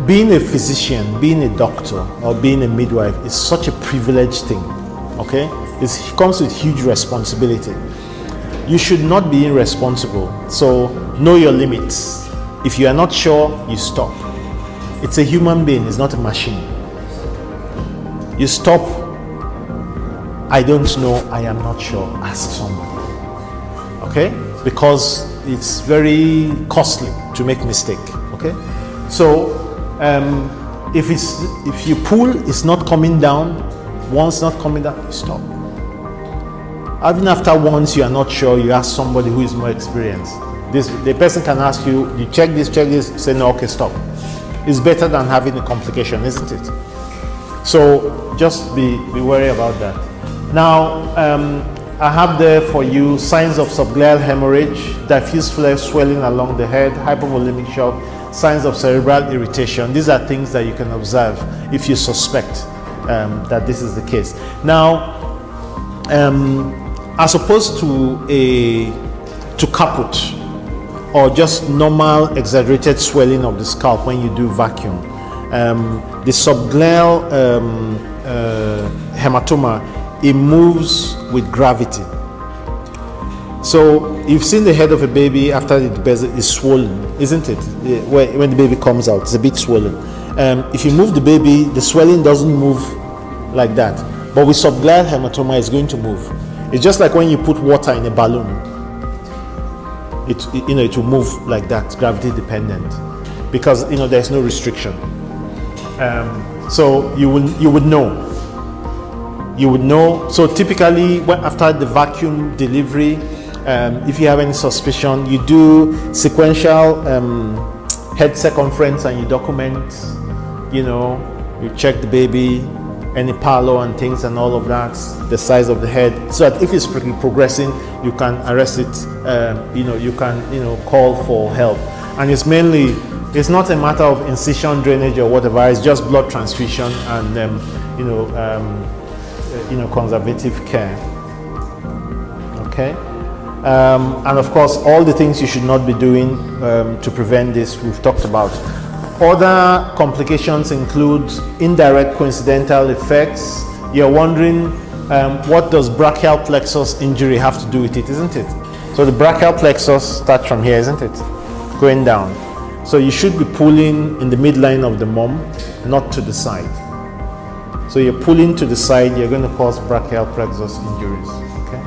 being a physician, being a doctor, or being a midwife is such a privileged thing. Okay, it comes with huge responsibility. You should not be irresponsible. So know your limits. If you are not sure, you stop. It's a human being, it's not a machine. You stop. I don't know, I am not sure. Ask somebody. Okay? Because it's very costly to make mistake. Okay? So if you pull, it's not coming down. Once not coming down, you stop. Even after once you are not sure, you ask somebody who is more experienced. The person can ask you, you check this, say no, okay, stop. It's better than having a complication, isn't it? So just be wary about that. Now, I have there for you signs of subgleal hemorrhage, diffuse flare swelling along the head, hypovolemic shock, signs of cerebral irritation. These are things that you can observe if you suspect that this is the case. Now, as opposed to caput or just normal exaggerated swelling of the scalp when you do vacuum, the subgleal hematoma, it moves with gravity. So you've seen the head of a baby after the birth is swollen, isn't it? When the baby comes out, it's a bit swollen. If you move the baby, the swelling doesn't move like that. But with subgleal hematoma, it's going to move. It's just like when you put water in a balloon. It will move like that, gravity dependent, because there's no restriction. So you would know. You would know. So typically, after the vacuum delivery, if you have any suspicion, you do sequential head circumference and you document. You check the baby, any palo and things and all of that, the size of the head, so that if it's progressing, you can arrest it. You can call for help. And it's not a matter of incision, drainage, or whatever. It's just blood transfusion and conservative care. Okay. And of course, all the things you should not be doing to prevent this, we've talked about. Other complications include indirect coincidental effects. You're wondering, what does brachial plexus injury have to do with it, isn't it? So the brachial plexus starts from here, isn't it? Going down. So you should be pulling in the midline of the mom, not to the side. So you're pulling to the side, you're going to cause brachial plexus injuries. Okay.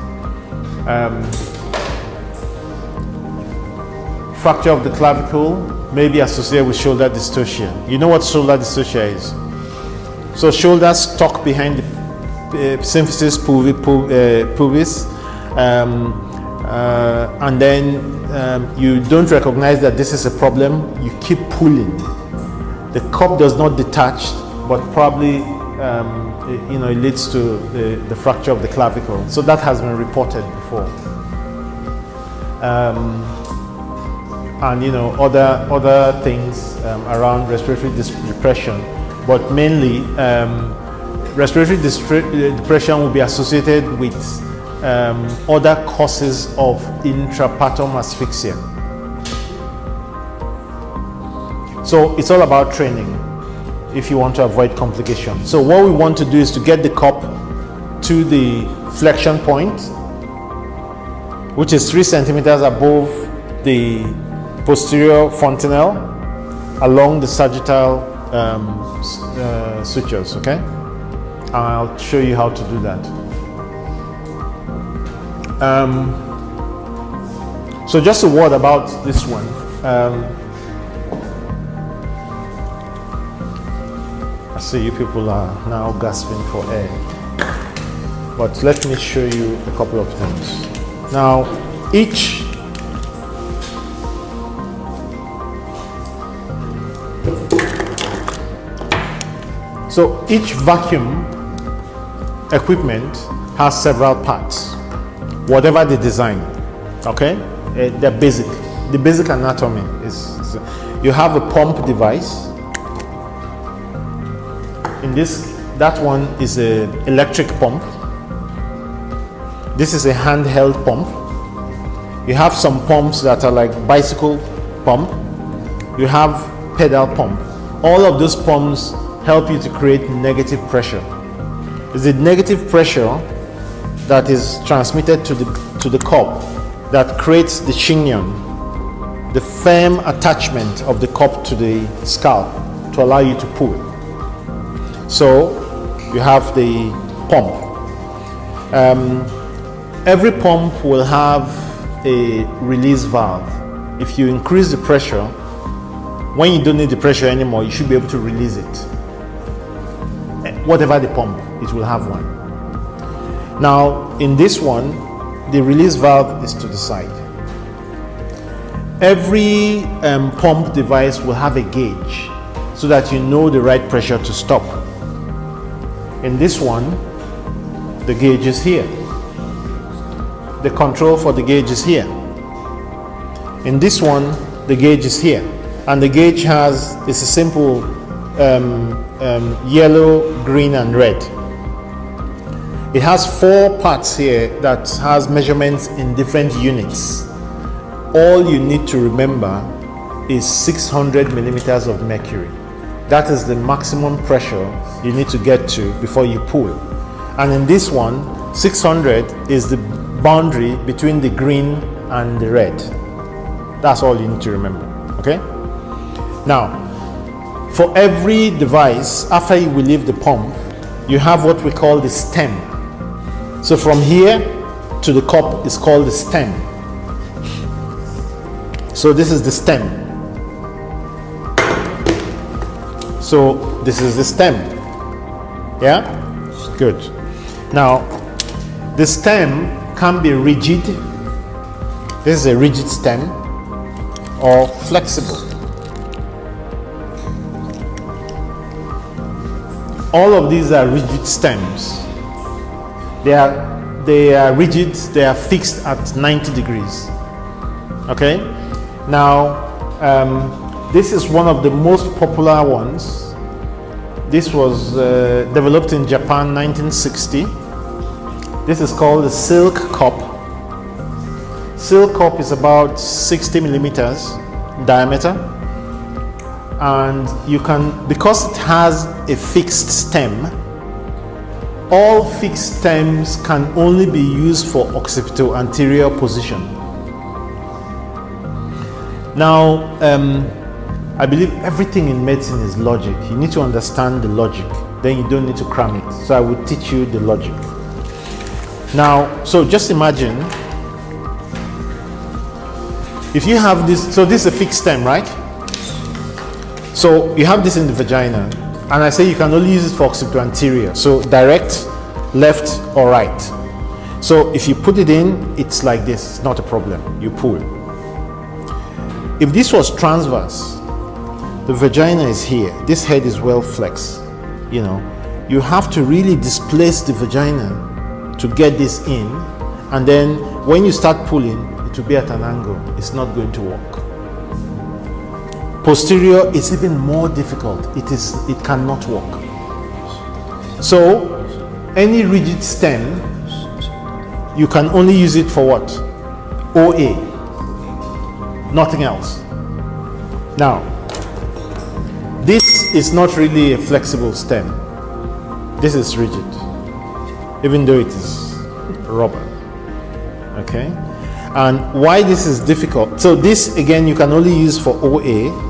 Fracture of the clavicle may be associated with shoulder dystocia. You know what shoulder dystocia is? So shoulders tuck behind the symphysis pubis, and then you don't recognize that this is a problem. You keep pulling. The cup does not detach, but probably it leads to the fracture of the clavicle. So that has been reported before. And other things around respiratory depression, but mainly respiratory depression will be associated with other causes of intrapartum asphyxia. So it's all about training if you want to avoid complications. So what we want to do is to get the cup to the flexion point, which is 3 centimeters above the posterior fontanelle along the sagittal sutures. Okay, I'll show you how to do that. So just a word about this one. I see you people are now gasping for air, but let me show you a couple of things. Now, each vacuum equipment has several parts, whatever the design. Okay, they're basic. The basic anatomy is you have a pump device. That one is an electric pump. This is a handheld pump. You have some pumps that are like bicycle pump. You have pedal pump. All of those pumps help you to create negative pressure. It's the negative pressure that is transmitted to the cup that creates the chignon, the firm attachment of the cup to the scalp to allow you to pull. So you have the pump. Every pump will have a release valve. If you increase the pressure, when you don't need the pressure anymore, you should be able to release it. Whatever the pump, it will have one. Now, in this one, the release valve is to the side. Every pump device will have a gauge so that you know the right pressure to stop. In this one, the gauge is here. The control for the gauge is here. In this one, the gauge is here. And the gauge it's a simple yellow, green, and red. It has 4 parts here that has measurements in different units. All you need to remember is 600 millimeters of mercury. That is the maximum pressure you need to get to before you pull. And in this one, 600 is the boundary between the green and the red. That's all you need to remember, okay? Now, for every device, after we leave the pump, you have what we call the stem. So from here to the cup is called the stem. So this is the stem. So this is the stem. Yeah? Good. Now, the stem can be rigid. This is a rigid stem, or flexible. All of these are rigid stems. They are rigid, they are fixed at 90 degrees. Okay? Now, this is one of the most popular ones. This was developed in Japan 1960. This is called the silk cup. Silk cup is about 60 millimeters in diameter. And you can, because it has a fixed stem, all fixed stems can only be used for occipital anterior position. Now, I believe everything in medicine is logic. You need to understand the logic, then you don't need to cram it. So I will teach you the logic. Now, so just imagine if you have this, so this is a fixed stem, right? So you have this in the vagina, and I say you can only use it for occipital anterior, so direct, left or right. So if you put it in, it's like this, it's not a problem, you pull. If this was transverse, the vagina is here, this head is well flexed, you know, you have to really displace the vagina to get this in, and then when you start pulling, it will be at an angle, it's not going to work. Posterior is even more difficult. It cannot work. So any rigid stem, you can only use it for what? OA, nothing else. Now, this is not really a flexible stem. This is rigid, even though it is rubber. Okay? And why this is difficult? So this again you can only use for OA.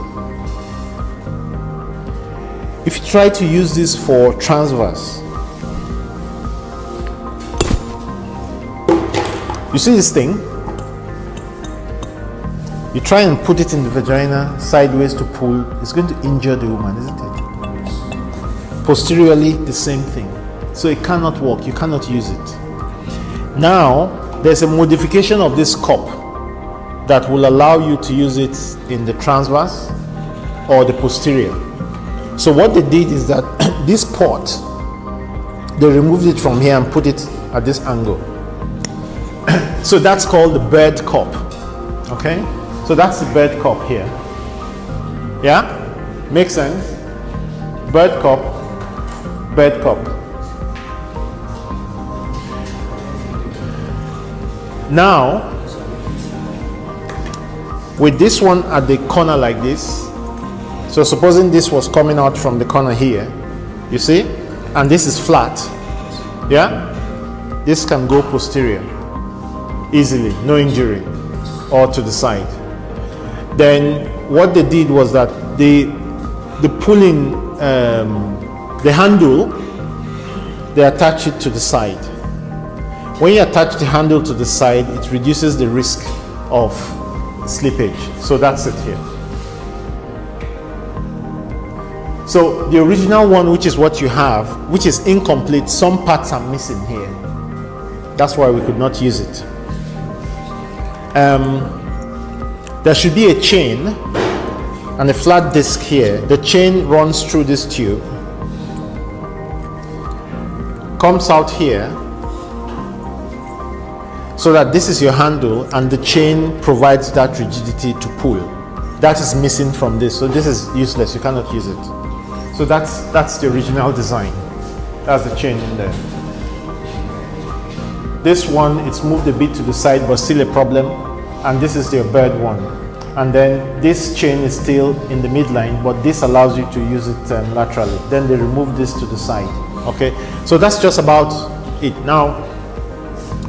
If you try to use this for transverse, you see this thing? You try and put it in the vagina sideways to pull, it's going to injure the woman, isn't it? Posteriorly, the same thing. So it cannot work, you cannot use it. Now, there's a modification of this cup that will allow you to use it in the transverse or the posterior. So what they did is that this port, they removed it from here and put it at this angle. So that's called the bird cup. Okay? So that's the bird cup here. Yeah? Makes sense? Bird cup, bird cup. Now, with this one at the corner like this, so supposing this was coming out from the corner here, you see, and this is flat, yeah, this can go posterior easily, no injury, or to the side. Then what they did was that the pulling, the handle, they attach it to the side. When you attach the handle to the side, it reduces the risk of slippage. So that's it here. So the original one, which is what you have, which is incomplete, some parts are missing here. That's why we could not use it. There should be a chain and a flat disc here. The chain runs through this tube, comes out here, so that this is your handle and the chain provides that rigidity to pull. That is missing from this, so this is useless, you cannot use it. So that's the original design. That's the chain in there. This one, it's moved a bit to the side but still a problem, and this is the bird one. And then this chain is still in the midline, but this allows you to use it laterally. Then they remove this to the side. Okay, so that's just about it. Now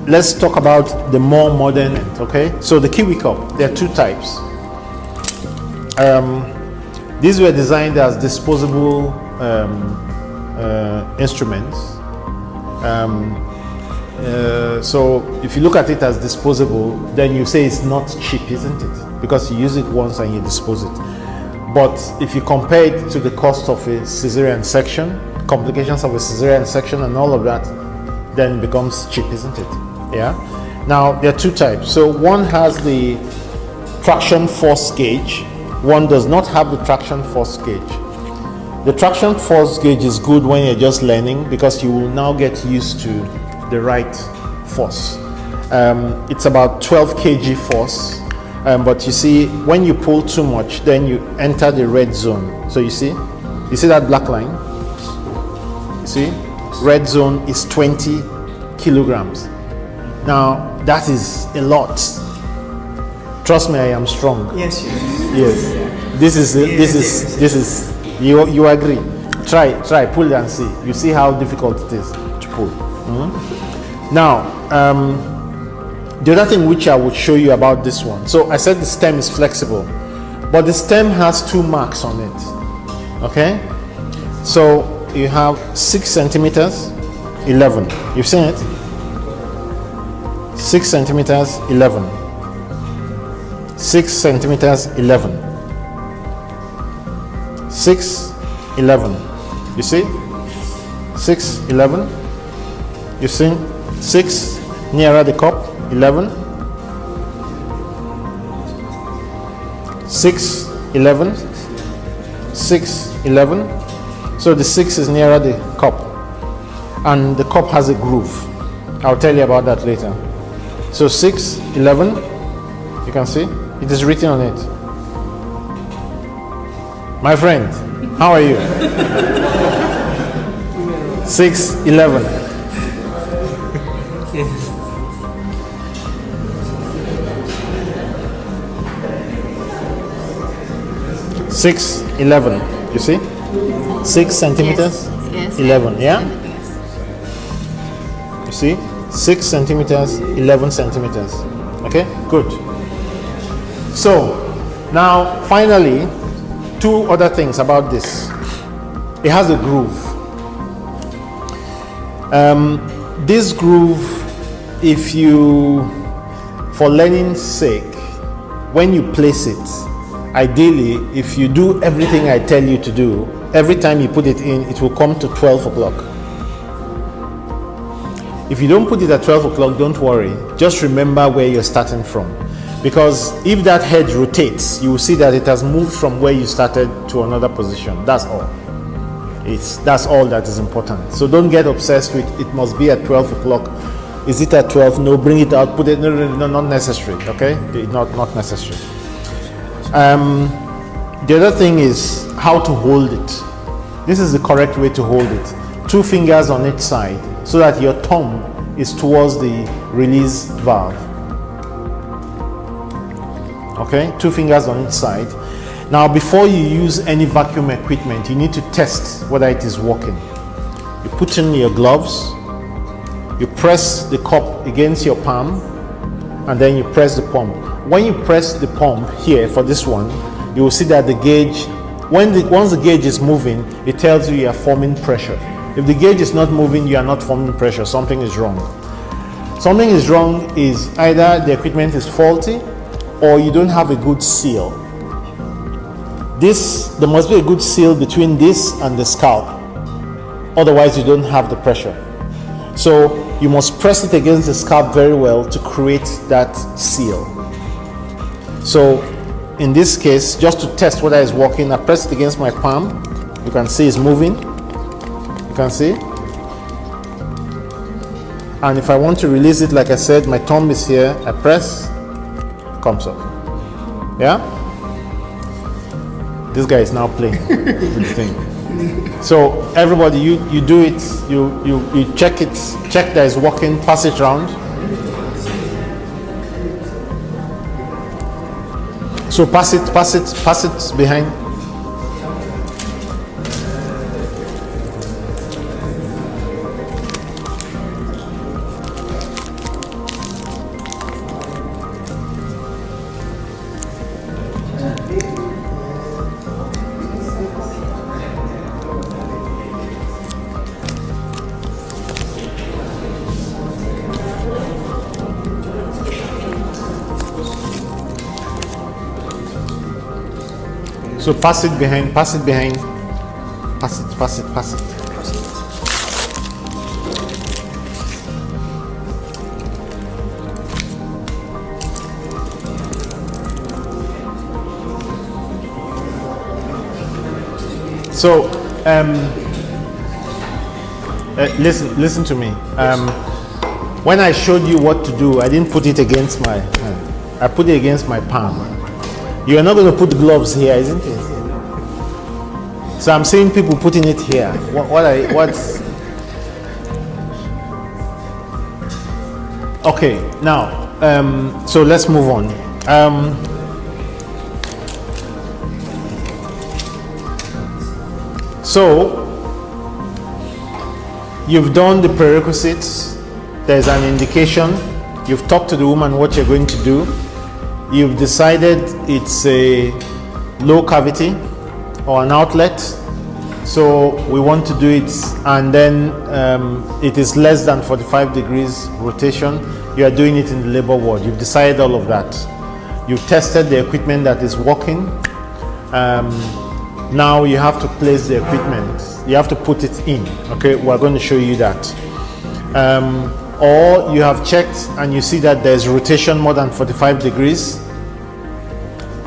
let's talk about the more modern end. Okay, so the kiwi cup, there are two types. These were designed as disposable instruments. So if you look at it as disposable, then you say it's not cheap, isn't it? Because you use it once and you dispose it. But if you compare it to the cost of a cesarean section, complications of a cesarean section and all of that, then it becomes cheap, isn't it? Yeah. Now there are two types. So one has the traction force gauge. One does not have the traction force gauge. The traction force gauge is good when you're just learning, because you will now get used to the right force. It's about 12 kg force, but you see, when you pull too much, then you enter the red zone. So you see that black line? You see, red zone is 20 kilograms. Now that is a lot. Trust me, I am strong. Yes. Yes. This is. You agree? Try pull and see. You see how difficult it is to pull. Now, the other thing which I would show you about this one. So I said the stem is flexible, but the stem has two marks on it. Okay. So you have 6 centimeters, 11. You've seen it. 6 centimeters, 11. 6 centimeters, 11. 6, 11. You see? 6, 11. You see? 6 nearer the cup, 11. 6, 11. 6, 11. So the 6 is nearer the cup. And the cup has a groove. I'll tell you about that later. So 6, 11. You can see? It is written on it. My friend, how are you? 6, 11. Six, 11. You see? 6 centimeters, Yes. 11. Yeah? You see? 6 centimeters, 11 centimeters. Okay? Good. So, now finally, two other things about this. It has a groove. This groove, if you, for learning's sake, when you place it, ideally, if you do everything I tell you to do, every time you put it in, it will come to 12 o'clock. If you don't put it at 12 o'clock, don't worry. Just remember where you're starting from. Because if that head rotates, you will see that it has moved from where you started to another position. That's all. That's all that is important. So don't get obsessed with it must be at 12 o'clock. Is it at 12? No, bring it out, put it, no, not necessary, okay? Not necessary. The other thing is how to hold it. This is the correct way to hold it. 2 fingers on each side so that your thumb is towards the release valve. Okay, 2 fingers on each side. Now, before you use any vacuum equipment, you need to test whether it is working. You put in your gloves, you press the cup against your palm, and then you press the pump. When you press the pump here for this one, you will see that the gauge, once the gauge is moving, it tells you are forming pressure. If the gauge is not moving, you are not forming pressure. Something is wrong. Something is wrong is either the equipment is faulty or you don't have a good seal. There must be a good seal between this and the scalp. Otherwise, you don't have the pressure. So you must press it against the scalp very well to create that seal. So in this case, just to test whether it's working, I press it against my palm. You can see it's moving. You can see. And if I want to release it, like I said, my thumb is here, I press, comes off. Yeah? This guy is now playing with the thing. So everybody, you do it, you check it, check that it's working, pass it around. So pass it behind. So pass it behind, pass it. So, listen to me. When I showed you what to do, I didn't put it against my hand. I put it against my palm. You are not going to put gloves here, isn't it? So I'm seeing people putting it here. What's... Okay, now, so let's move on. So, you've done the prerequisites. There's an indication. You've talked to the woman what you're going to do. You've decided it's a low cavity or an outlet, so we want to do it, and then it is less than 45 degrees rotation. You are doing it in the labor ward. You've decided all of that. You've tested the equipment that is working. Now you have to place the equipment. You have to put it in. Okay, we're going to show you that. Or you have checked and you see that there's rotation more than 45 degrees.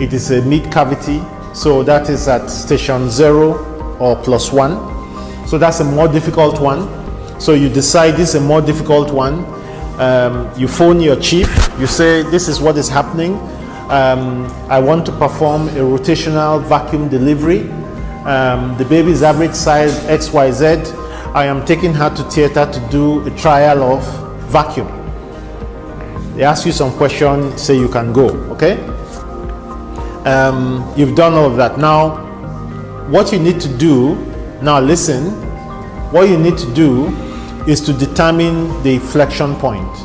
It is a mid cavity, so that is at station 0 or +1. So that's a more difficult one. So you decide this is a more difficult one. You phone your chief, you say this is what is happening. I want to perform a rotational vacuum delivery. The baby's average size XYZ. I am taking her to theater to do a trial of vacuum. They ask you some questions, say you can go, okay? You've done all of that. Now, what you need to do, now listen, what you need to do is to determine the flexion point.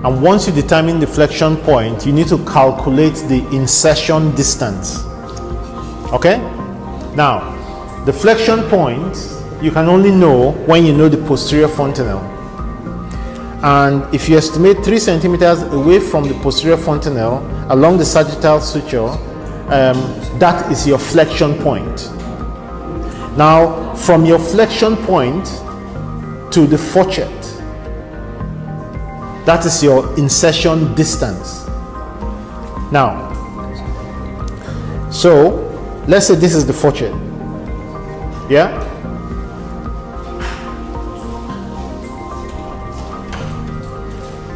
And once you determine the flexion point, you need to calculate the insertion distance, okay? Now, the flexion point, you can only know when you know the posterior fontanelle. And if you estimate 3 centimeters away from the posterior fontanelle along the sagittal suture, that is your flexion point. Now, from your flexion point to the fourchette, that is your insertion distance. Now, so let's say this is the fourchette. Yeah?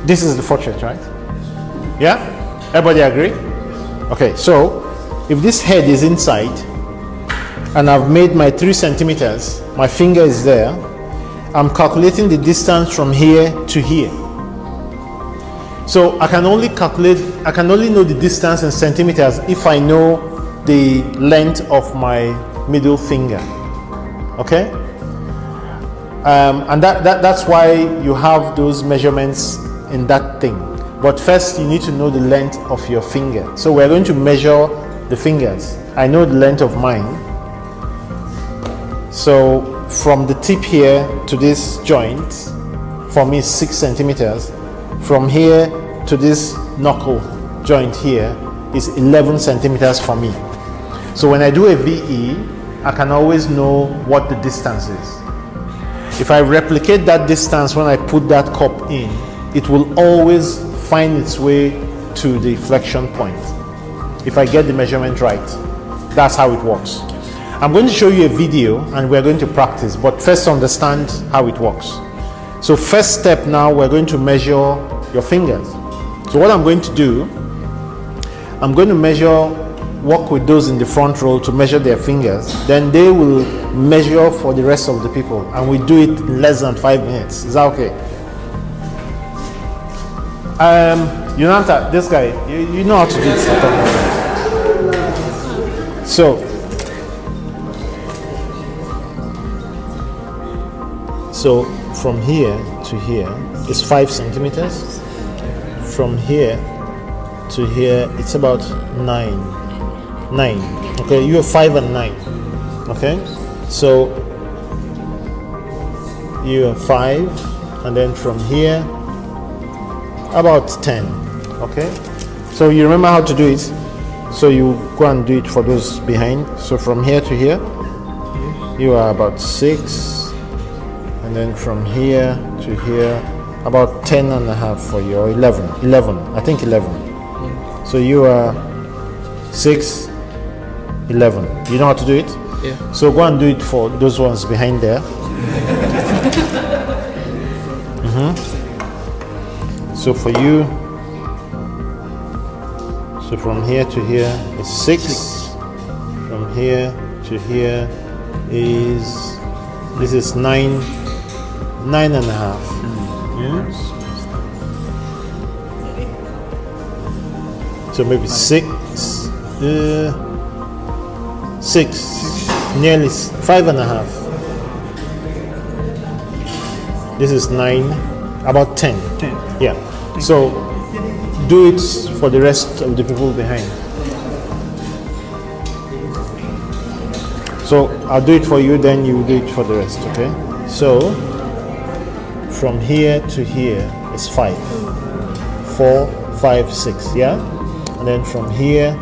This is the fourchette, right? Yeah? Everybody agree? Okay, so if this head is inside and I've made my 3 centimeters, my finger is there, I'm calculating the distance from here to here. So I can only know the distance in centimeters if I know the length of my middle finger. Okay? And that's why you have those measurements in that thing. But first you need to know the length of your finger. So we're going to measure the fingers. I know the length of mine. So from the tip here to this joint, for me 6 centimeters. From here to this knuckle joint here is 11 centimeters for me. So when I do a VE, I can always know what the distance is. If I replicate that distance when I put that cup in, it will always find its way to the flexion point. If I get the measurement right, that's how it works. I'm going to show you a video and we're going to practice, but first understand how it works. So first step now, we're going to measure your fingers. So what I'm going to do, I'm going to work with those in the front row to measure their fingers. Then they will measure for the rest of the people, and we do it in less than 5 minutes. Is that okay? Yonanta, this guy, you know how to do this. So from here to here is 5 centimeters. From here to here, it's about 9. Okay, you have 5 and 9. Okay, so you have 5, and then from here about 10. Okay, so you remember how to do it, so you go and do it for those behind. So from here to here you are about 6, and then from here to here about 10 and a half for you, or 11, I think 11. So you are 6, 11. You know how to do it? Yeah. So go and do it for those ones behind there. So for you, so from here to here is 6. From here to here is, this is 9 and a half. So maybe 6, nearly 5 and a half. This is 9, about 10. Yeah. So do it for the rest of the people behind. So I'll do it for you, then you do it for the rest. Okay. So from here to here is 5, 4, 5, 6. Yeah. And then from here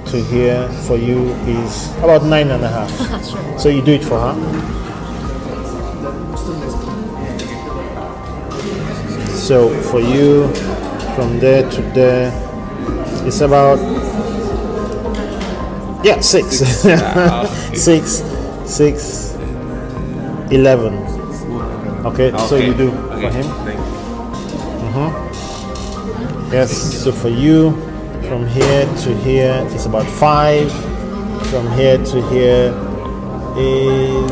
to here for you is about 9 and a half. Sure. So you do it for her. So for you, from there to there, it's about 6. 6, 11. Okay, so you do for him. Yes. So for you, from here to here is about 5. From here to here is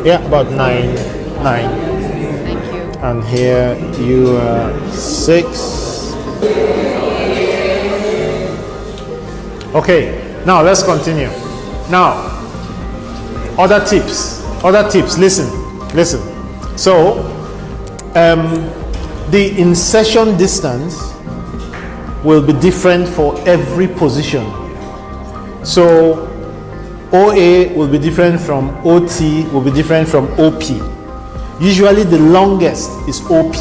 about 9. Thank you. And here you are 6. Okay, now let's continue. Now, other tips. Listen. So, the insertion distance will be different for every position. So, OA will be different from OT, will be different from OP. Usually the longest is OP.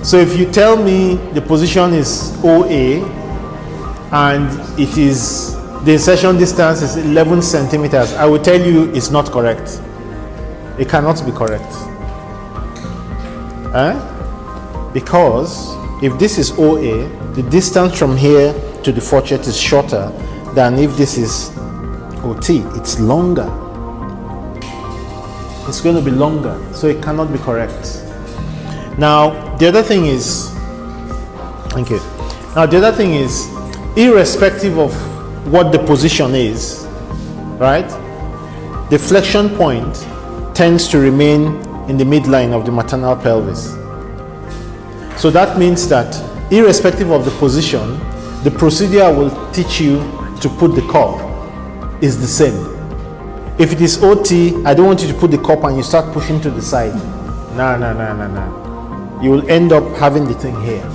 So if you tell me the position is OA and it is, the insertion distance is 11 centimeters, I will tell you it's not correct. It cannot be correct. Because if this is OA, the distance from here to the faucet is shorter than if this is OT. It's longer. It's going to be longer, so it cannot be correct. Now, the other thing is, irrespective of what the position is, right? The flexion point tends to remain in the midline of the maternal pelvis. So that means that irrespective of the position, the procedure I will teach you to put the cup is the same. If it is OT, I don't want you to put the cup and you start pushing to the side. No. You will end up having the thing here.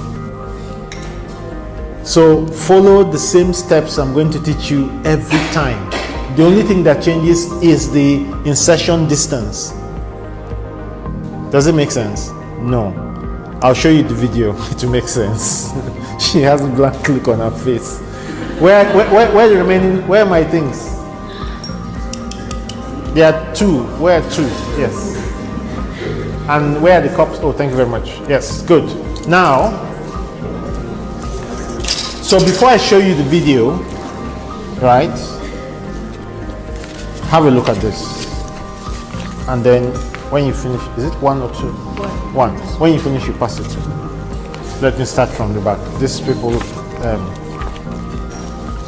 So follow the same steps I'm going to teach you every time. The only thing that changes is the insertion distance. Does it make sense? No. I'll show you the video. It will make sense. She has a blank look on her face. Where the remaining? Where are my things? There are 2. Where are 2? Yes. And where are the cups? Oh, thank you very much. Yes, good. Now, so before I show you the video, right, have a look at this. And then When you finish, is it 1 or 2? 1. When you finish, you pass it. Let me start from the back. These people,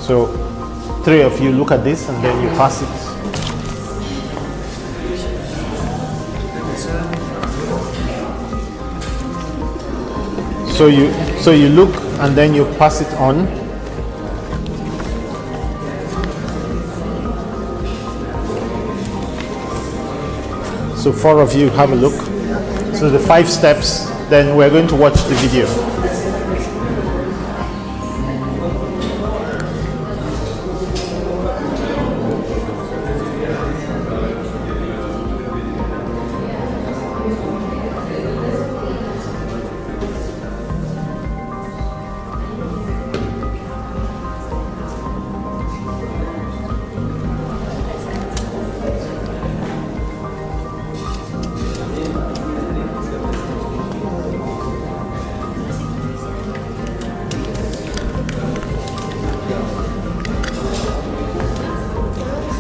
so 3 of you look at this and then you pass it. So you look and then you pass it on. So 4 of you have a look. So the 5 steps, then we're going to watch the video.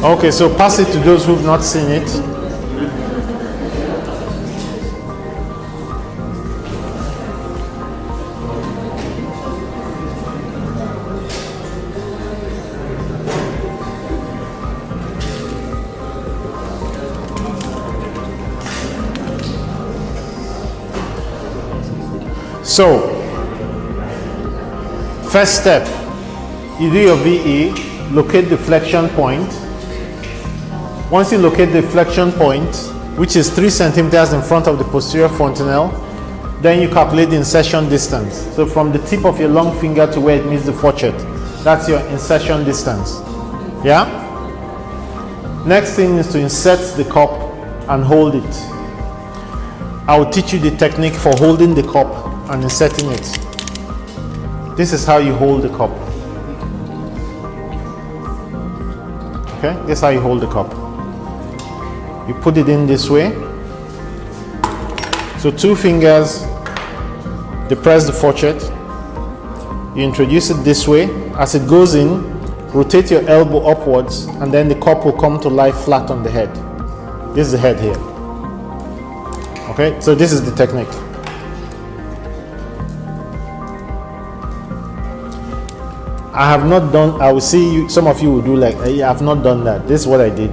Okay, so pass it to those who've not seen it. So, first step, you do your VE, locate the flexion point. Once you locate the flexion point, which is 3 centimeters in front of the posterior fontanelle, then you calculate the insertion distance. So from the tip of your long finger to where it meets the fourchette, that's your insertion distance. Yeah? Next thing is to insert the cup and hold it. I will teach you the technique for holding the cup and inserting it. This is how you hold the cup. Okay, this is how you hold the cup. You put it in this way. So 2 fingers, depress the fourchette. You introduce it this way. As it goes in, rotate your elbow upwards, and then the cup will come to lie flat on the head. This is the head here. Okay, so this is the technique. I have not done, I will see you, some of you will do like, I have not done that. This is what I did.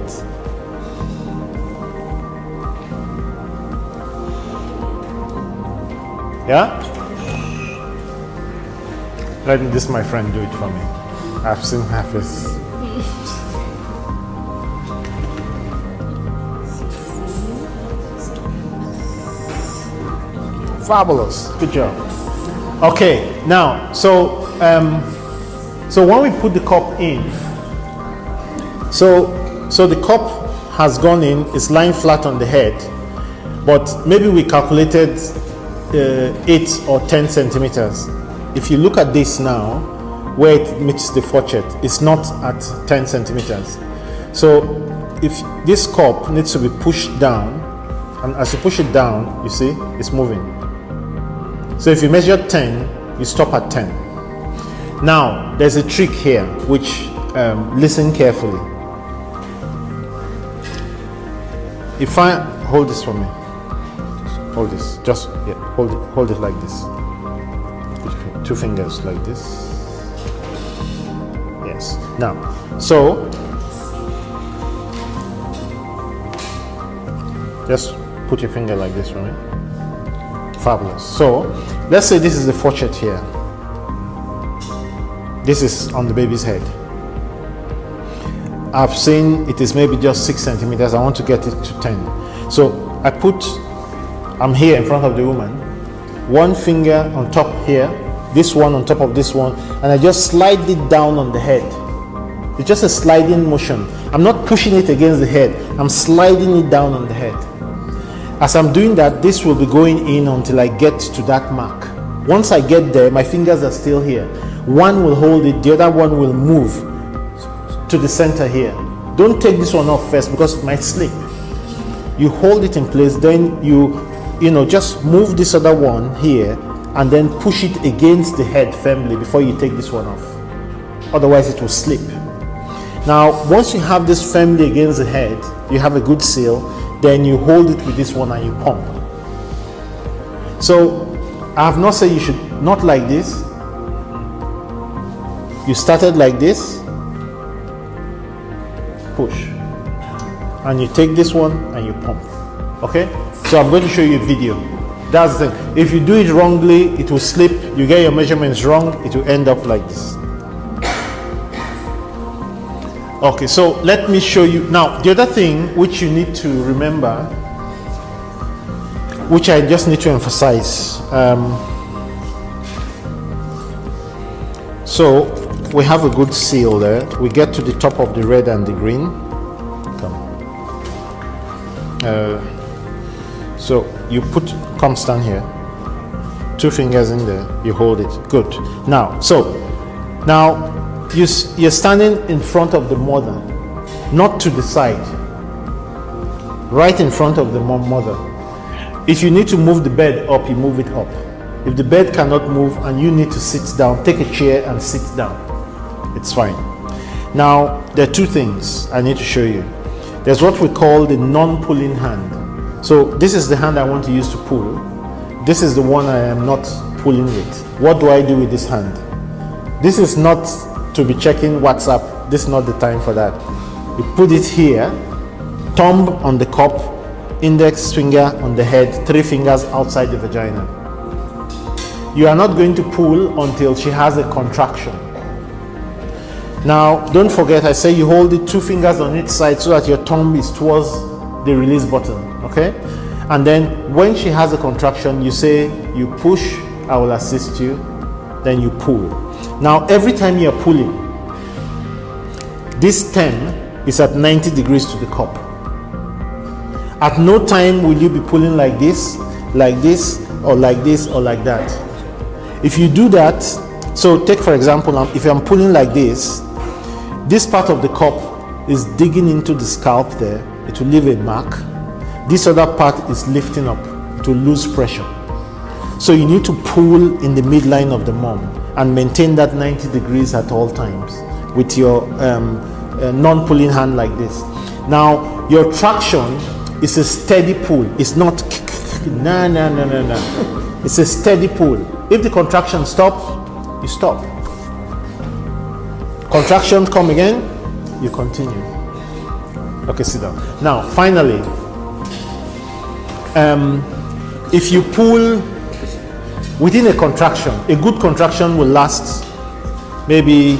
Yeah? Let this my friend do it for me. I've seen her face. Fabulous. Good job. Okay, now, so when we put the cup in, so the cup has gone in, it's lying flat on the head, but maybe we calculated 8 or 10 centimeters. If you look at this now, where it meets the fourchette, it's not at 10 centimeters. So if this cup needs to be pushed down, and as you push it down, you see, it's moving. So if you measure 10, you stop at 10. Now, there's a trick here, which listen carefully. If I hold this for me, hold this, just hold it like this. 2 fingers like this. Yes. Now, so just put your finger like this for me. Fabulous. So let's say this is the fourchette here. This is on the baby's head. I've seen it is maybe just 6 centimeters. I want to get it to 10. So I'm here in front of the woman. 1 finger on top here, this one on top of this one, and I just slide it down on the head. It's just a sliding motion. I'm not pushing it against the head. I'm sliding it down on the head. As I'm doing that, this will be going in until I get to that mark. Once I get there, my fingers are still here. One will hold it, the other one will move to the center here. Don't take this one off first because it might slip. You hold it in place, then you just move this other one here and then push it against the head firmly before you take this one off. Otherwise it will slip. Now, once you have this firmly against the head, you have a good seal, then you hold it with this one and you pump. So I have not said you should not like this. You started like this, push, and you take this one and you pump. Okay, so I'm going to show you a video. That's the thing. If you do it wrongly, it will slip. You get your measurements wrong, it will end up like this. Okay, so let me show you now. The other thing which you need to remember, which I just need to emphasize. So we have a good seal there. We get to the top of the red and the green. Come. So you come stand here. 2 fingers in there. You hold it. Good. Now, you're standing in front of the mother, not to the side. Right in front of the mother. If you need to move the bed up, you move it up. If the bed cannot move and you need to sit down, take a chair and sit down. It's fine. Now, there are 2 things I need to show you. There's what we call the non-pulling hand. So this is the hand I want to use to pull. This is the one I am not pulling with. What do I do with this hand? This is not to be checking WhatsApp. This is not the time for that. You put it here, thumb on the cup, index finger on the head, 3 fingers outside the vagina. You are not going to pull until she has a contraction. Now, don't forget, I say you hold it 2 fingers on each side so that your thumb is towards the release button, okay? And then when she has a contraction, you say, you push, I will assist you, then you pull. Now, every time you're pulling, this 10 is at 90 degrees to the cup. At no time will you be pulling like this, or like this, or like that. If you do that, so take for example, if I'm pulling like this part of the cup is digging into the scalp there, it will leave a mark. This other part is lifting up to lose pressure. So you need to pull in the midline of the mom and maintain that 90 degrees at all times with your non-pulling hand like this. Now, your traction is a steady pull. It's not no. It's a steady pull. If the contraction stops, you stop. Contractions come again, you continue. Okay, sit down. Now, finally, if you pull within a contraction, a good contraction will last maybe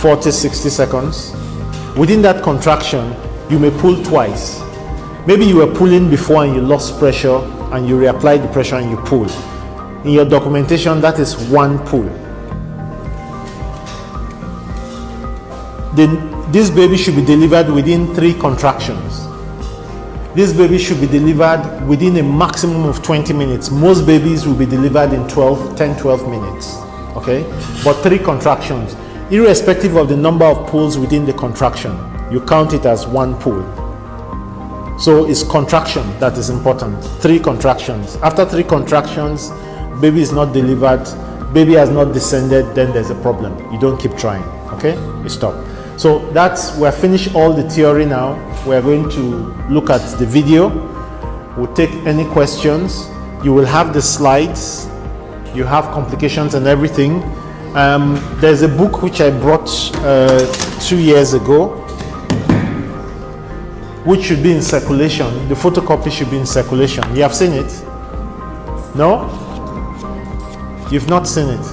40-60 seconds. Within that contraction, you may pull twice. Maybe you were pulling before and you lost pressure and you reapply the pressure and you pull. In your documentation, that is 1 pull. This baby should be delivered within 3 contractions. This baby should be delivered within a maximum of 20 minutes. Most babies will be delivered in 10-12 minutes. Okay? But 3 contractions. Irrespective of the number of pulls within the contraction, you count it as 1 pull. So it's contraction that is important. 3 contractions. After 3 contractions, baby is not delivered, baby has not descended, then there's a problem. You don't keep trying. Okay? You stop. So we're finished all the theory now. We're going to look at the video. We'll take any questions. You will have the slides. You have complications and everything. There's a book which I brought 2 years ago, which should be in circulation. The photocopy should be in circulation. You have seen it? No? You've not seen it.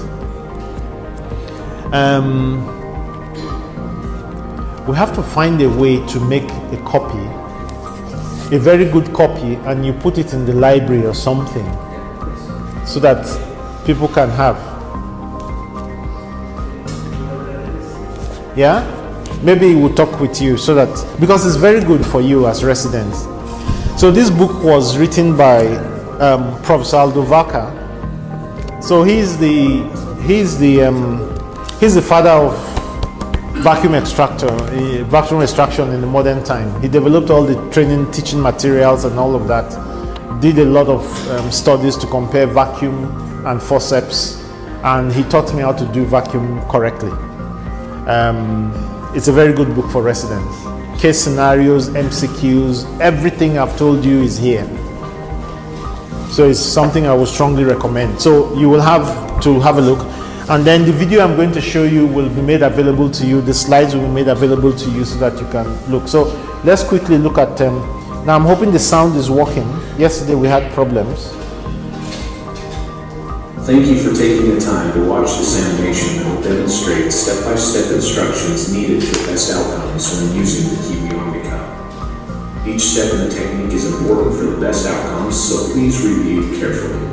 We have to find a way to make a copy, a very good copy, and you put it in the library or something so that people can have. Yeah? Maybe we'll talk with you so that, because it's very good for you as residents. So this book was written by Professor Aldo Vaca. So he's the father of vacuum extraction in the modern time. He developed all the training, teaching materials and all of that. Did a lot of studies to compare vacuum and forceps, and he taught me how to do vacuum correctly. It's a very good book for residents. case scenarios, MCQs, everything I've told you is here. So it's something I would strongly recommend. So you will have to have a look. And then the video I'm going to show you will be made available to you. The slides will be made available to you so that you can look. So let's quickly look at them. Now I'm hoping the sound is working. Yesterday we had problems. Thank you for taking the time to watch this animation that will demonstrate step-by-step instructions needed for best outcomes when using the Kegawatdaruratan cup. Each step in the technique is important for the best outcomes, so please review carefully.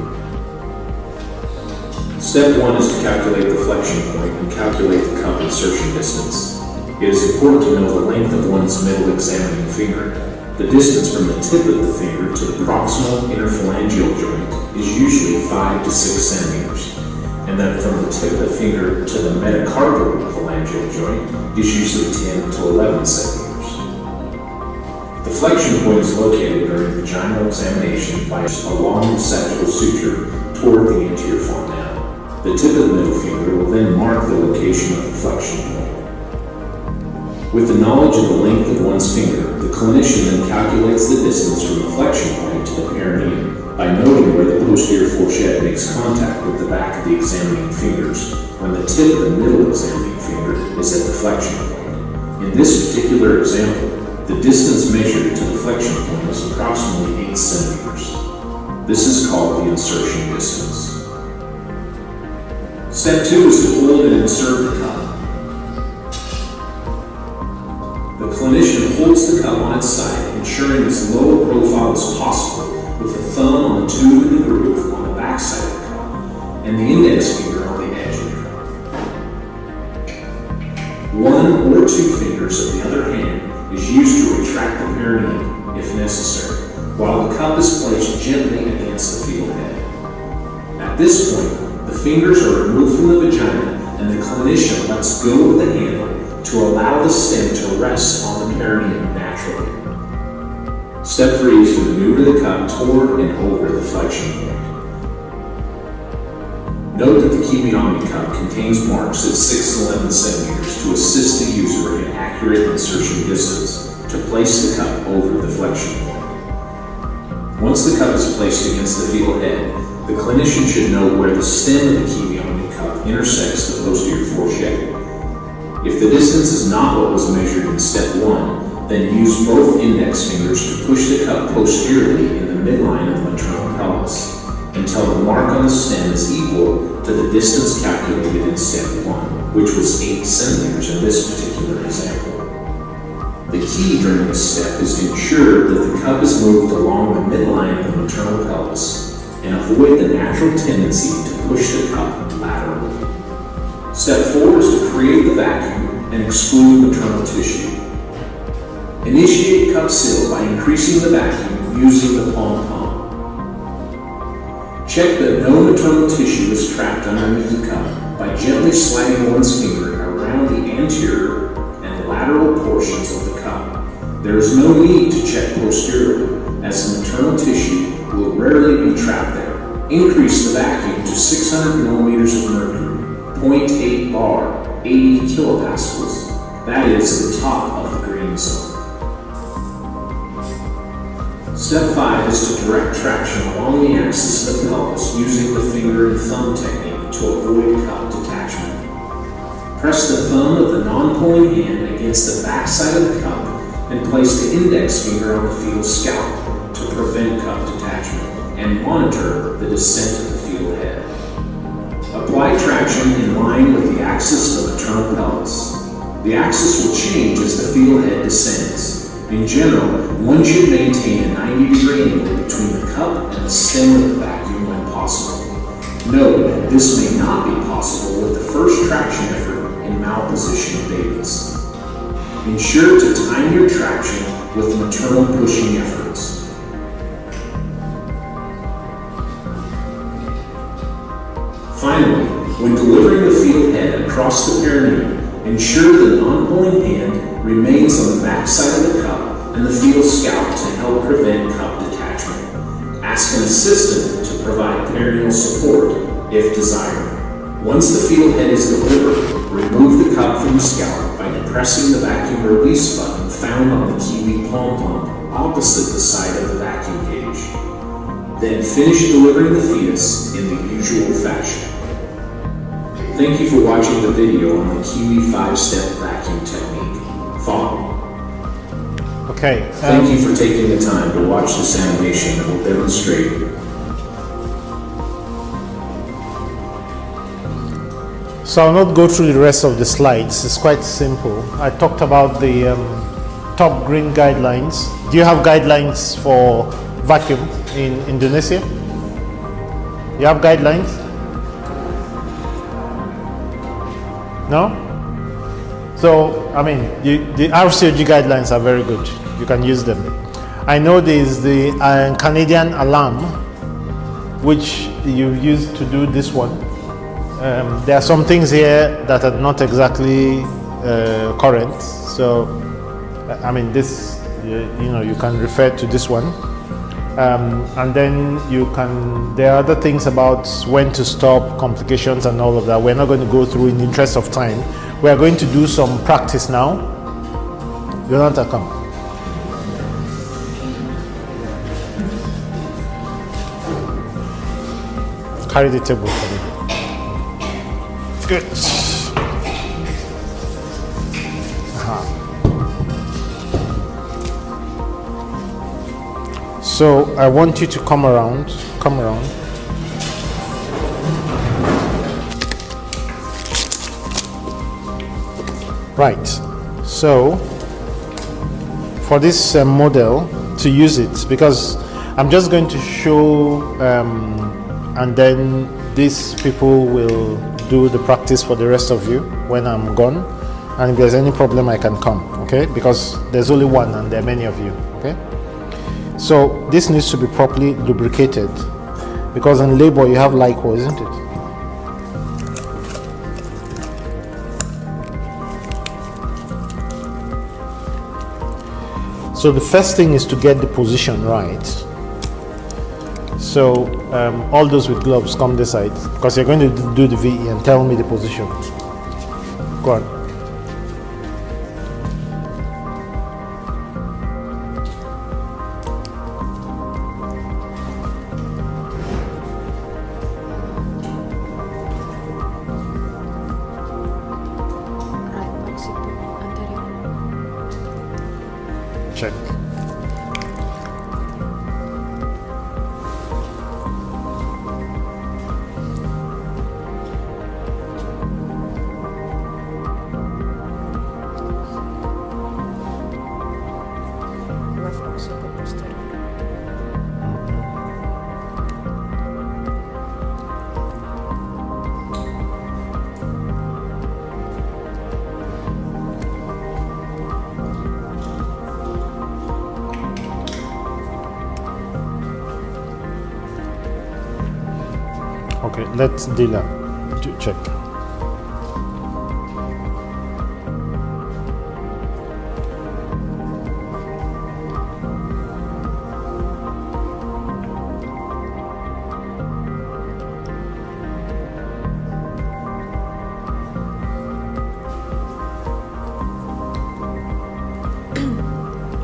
Step 1 is to calculate the flexion point and calculate the cup insertion distance. It is important to know the length of one's middle examining finger. The distance from the tip of the finger to the proximal interphalangeal joint is usually 5 to 6 centimeters, and that from the tip of the finger to the metacarpal phalangeal joint is usually 10 to 11 centimeters. The flexion point is located during vaginal examination by a long sagittal suture toward the anterior fontanelle. The tip of the middle finger will then mark the location of the flexion point. With the knowledge of the length of one's finger, the clinician then calculates the distance from the flexion point to the perineum by noting where the posterior fourchette makes contact with the back of the examining fingers when the tip of the middle examining finger is at the flexion point. In this particular example, the distance measured to the flexion point is approximately 8 centimeters. This is called the insertion distance. Step 2 is to hold and insert the cup. The clinician holds the cup on its side, ensuring as low a profile as possible, with the thumb on the tube and the groove on the back side of the cup, and the index finger on the edge of the cup. 1 or 2 fingers of the other hand is used to retract the perineum if necessary, while the cup is placed gently against the fetal head. At this point, the fingers are removed from the vagina, and the clinician lets go of the handle to allow the stem to rest on the perineum naturally. Step 3 is to maneuver the cup toward and over the flexion point. Note that the Kegawatdaruratan cup contains marks at 6 to 11 centimeters to assist the user in accurate insertion distance to place the cup over the flexion point. Once the cup is placed against the fetal head, the clinician should know where the stem of the Kegawatdaruratan cup intersects the posterior fourchette. If the distance is not what was measured in step 1, then use both index fingers to push the cup posteriorly in the midline of the maternal pelvis until the mark on the stem is equal to the distance calculated in step 1, which was 8 centimeters in this particular example. The key during this step is to ensure that the cup is moved along the midline of the maternal pelvis and avoid the natural tendency to push the cup laterally. Step 4 is to create the vacuum and exclude maternal tissue. Initiate cup seal by increasing the vacuum using the pom-pom. Check that no maternal tissue is trapped underneath the cup by gently sliding one's finger around the anterior and lateral portions of the cup. There is no need to check posteriorly, as the maternal tissue will rarely be trapped there. Increase the vacuum to 600 millimeters of mercury, 0.8 bar, 80 kilopascals. That is the top of the green zone. Step 5 is to direct traction along the axis of the pelvis using the finger and thumb technique to avoid cup detachment. Press the thumb of the non-pulling hand against the backside of the cup and place the index finger on the fetal scalp to prevent cup detachment and monitor the descent of the fetal head. Apply traction in line with the axis of the maternal pelvis. The axis will change as the fetal head descends. In general, one should maintain a 90-degree angle between the cup and the stem of the vacuum when possible. Note, this may not be possible with the first traction effort in malpositioned babies. Ensure to time your traction with maternal pushing efforts. Finally, when delivering the fetal head across the perineum, ensure the non-pulling hand remains on the backside of the cup and the fetal scalp to help prevent cup detachment. Ask an assistant to provide perineal support if desired. Once the fetal head is delivered, remove the cup from the scalp by depressing the vacuum release button found on the Kiwi palm pump opposite the side of the vacuum gauge. Then finish delivering the fetus in the usual fashion. Thank you for watching the video on the Kiwi 5-step vacuum technique. Thought? Okay. Thank you for taking the time to watch this animation that will demonstrate. So I'll not go through the rest of the slides. It's quite simple. I talked about the top green guidelines. Do you have guidelines for vacuum in Indonesia? You have guidelines? No? So, I mean, the RCOG guidelines are very good. You can use them. I know there is the Canadian alarm, which you use to do this one. There are some things here that are not exactly current. So, I mean, this, you can refer to this one. And then there are other things about when to stop, complications and all of that. We're not going to go through in the interest of time. We are going to do some practice now. Yolanta, come. Carry the table for me. Good. So I want you to come around. Right. So for this model, to use it, because I'm just going to show, and then these people will do the practice for the rest of you when I'm gone. And if there's any problem, I can come, okay? Because there's only one and there are many of you, okay? So this needs to be properly lubricated, because in labor you have LICO, isn't it? So the first thing is to get the position right. So all those with gloves, come this side, because you're going to do the VE and tell me the position. Go on. Check. Okay, let's deal to check.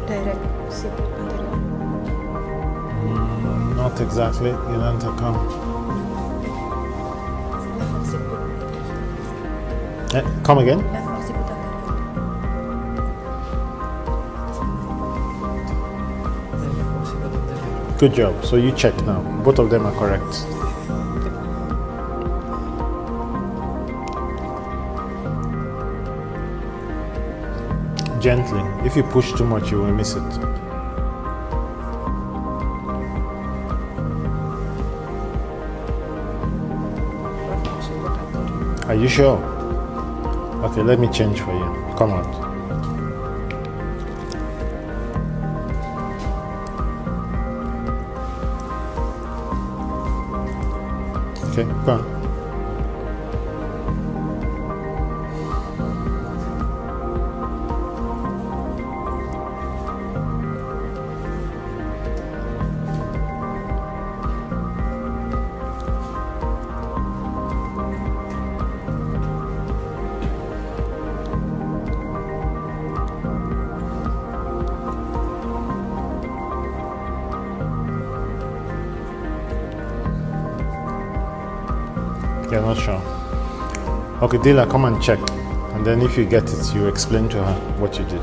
Direct siput anterior. Not exactly. You want to come. Left siput. Come again. Left siput anterior. Good job. So you check now. Both of them are correct. Gently. If you push too much, you will miss it. Are you sure? Okay, let me change for you. Come out. Okay, go on. You're not sure. Okay, Dila, come and check. And then if you get it, you explain to her what you did.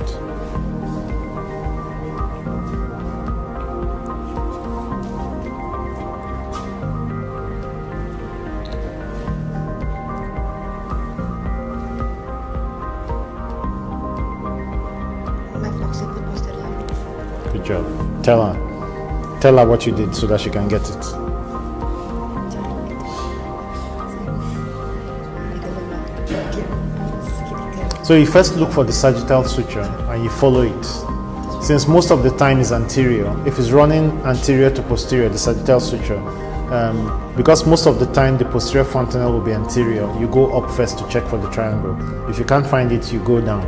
Left occiput posterior. Good job. Tell her what you did so that she can get it. So you first look for the sagittal suture and you follow it. Since most of the time is anterior, if it's running anterior to posterior, the sagittal suture, because most of the time the posterior fontanelle will be anterior, you go up first to check for the triangle. If you can't find it, you go down.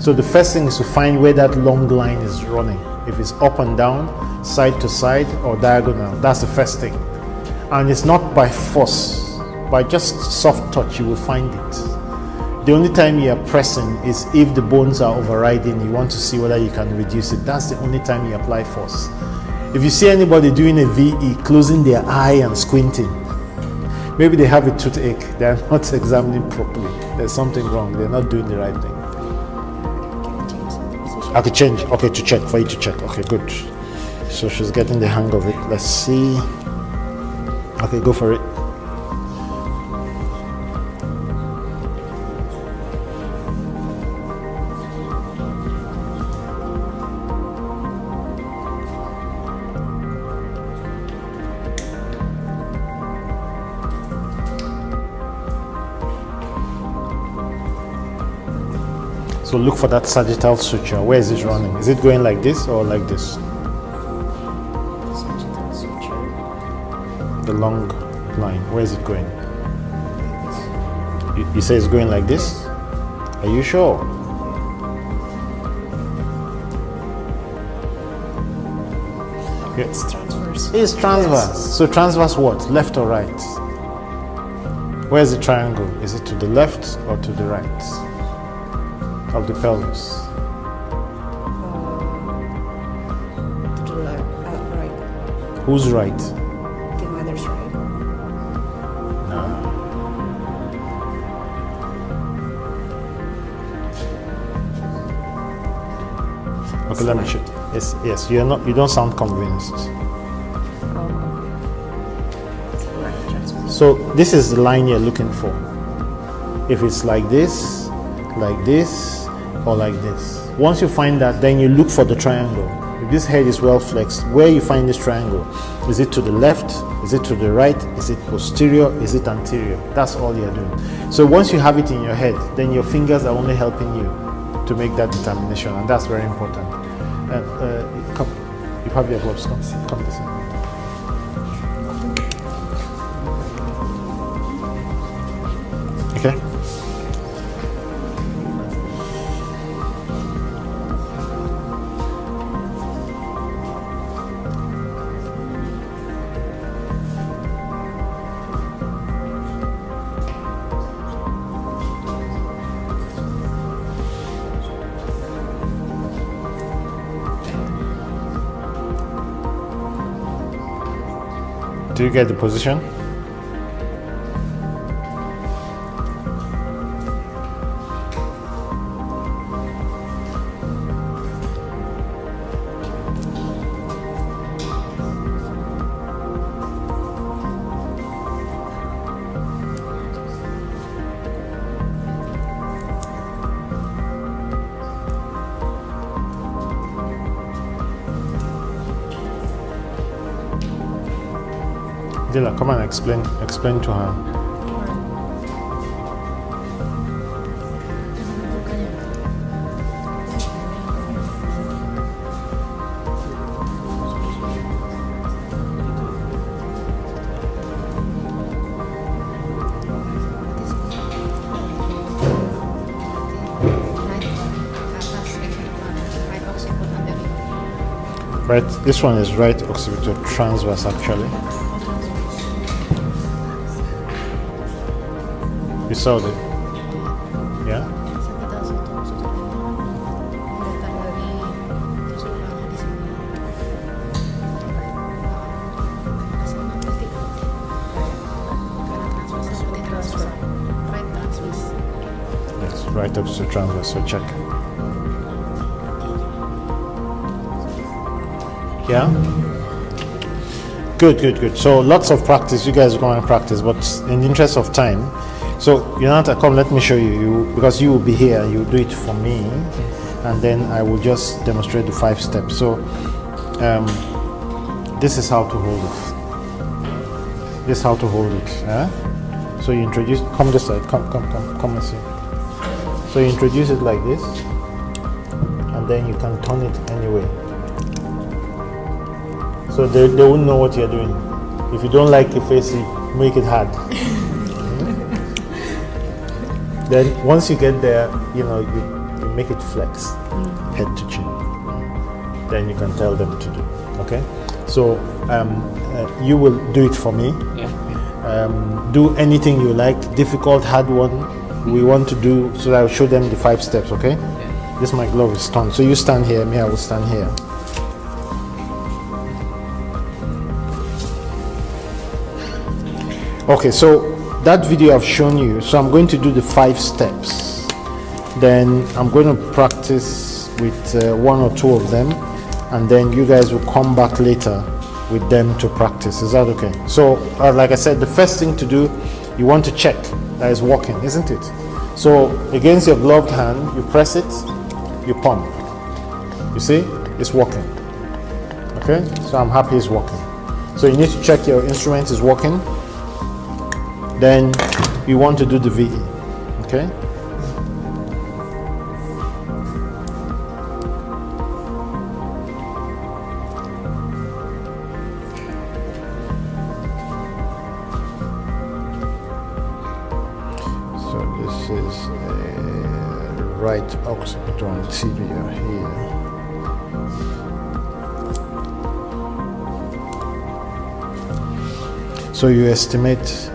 So the first thing is to find where that long line is running. If it's up and down, side to side, or diagonal, that's the first thing. And it's not by force, by just soft touch you will find it. The only time you are pressing is if the bones are overriding, you want to see whether you can reduce it. That's the only time you apply force. If you see anybody doing a VE, closing their eye and squinting, maybe they have a toothache, they are not examining properly. There's something wrong, they're not doing the right thing. Okay, change. Okay, to check, for you to check. Okay, good. So she's getting the hang of it. Let's see. Okay, go for it. So look for that sagittal suture. Where is it running? Is it going like this or like this? Sagittal suture. The long line. Where is it going? You say it's going like this? Are you sure? It's transverse. It's transverse. So transverse what? Left or right? Where is the triangle? Is it to the left or to the right of the pelvis? To the left, right. Who's right? The mother's right. Okay, let me check. Yes. You don't sound convinced. Left transverse. So this is the line you're looking for. If it's like this, or like this. Once you find that, then you look for the triangle. If this head is well flexed, where you find this triangle? Is it to the left? Is it to the right? Is it posterior? Is it anterior? That's all you're doing. So once you have it in your head, then your fingers are only helping you to make that determination, and that's very important. Come, you have your gloves. Come this way. Okay. Do you get the position? Dila, come and explain to her. Right, this one is right occipital transverse actually. You saw it? Yeah? right up to transverse, so check. Yeah? Good. So lots of practice. You guys are going to practice, but in the interest of time, so Yonata, come, let me show you, because you will be here, you do it for me, and then I will just demonstrate the 5 steps. So this is how to hold it. This is how to hold it. So you introduce, come this side, come and see. So you introduce it like this, and then you can turn it anyway. So they won't know what you're doing. If you don't like your face, you make it hard. Then once you get there, you make it flex, head to chin. Then you can tell them to do. Okay. So you will do it for me. Do anything you like, difficult, hard one. We want to do, so I'll show them the 5 steps. Okay. This my glove is torn. So you stand here, me I will stand here. Okay, so that video I've shown you, so I'm going to do the 5 steps. Then I'm going to practice with 1 or 2 of them, and then you guys will come back later with them to practice. Is that okay? So, like I said, the first thing to do, you want to check that it's working, isn't it? So, against your gloved hand, you press it, you pump. You see? It's working. Okay? So I'm happy it's working. So you need to check your instrument is working. Then you want to do the VE, okay? So this is a right occipital tibia here. So you estimate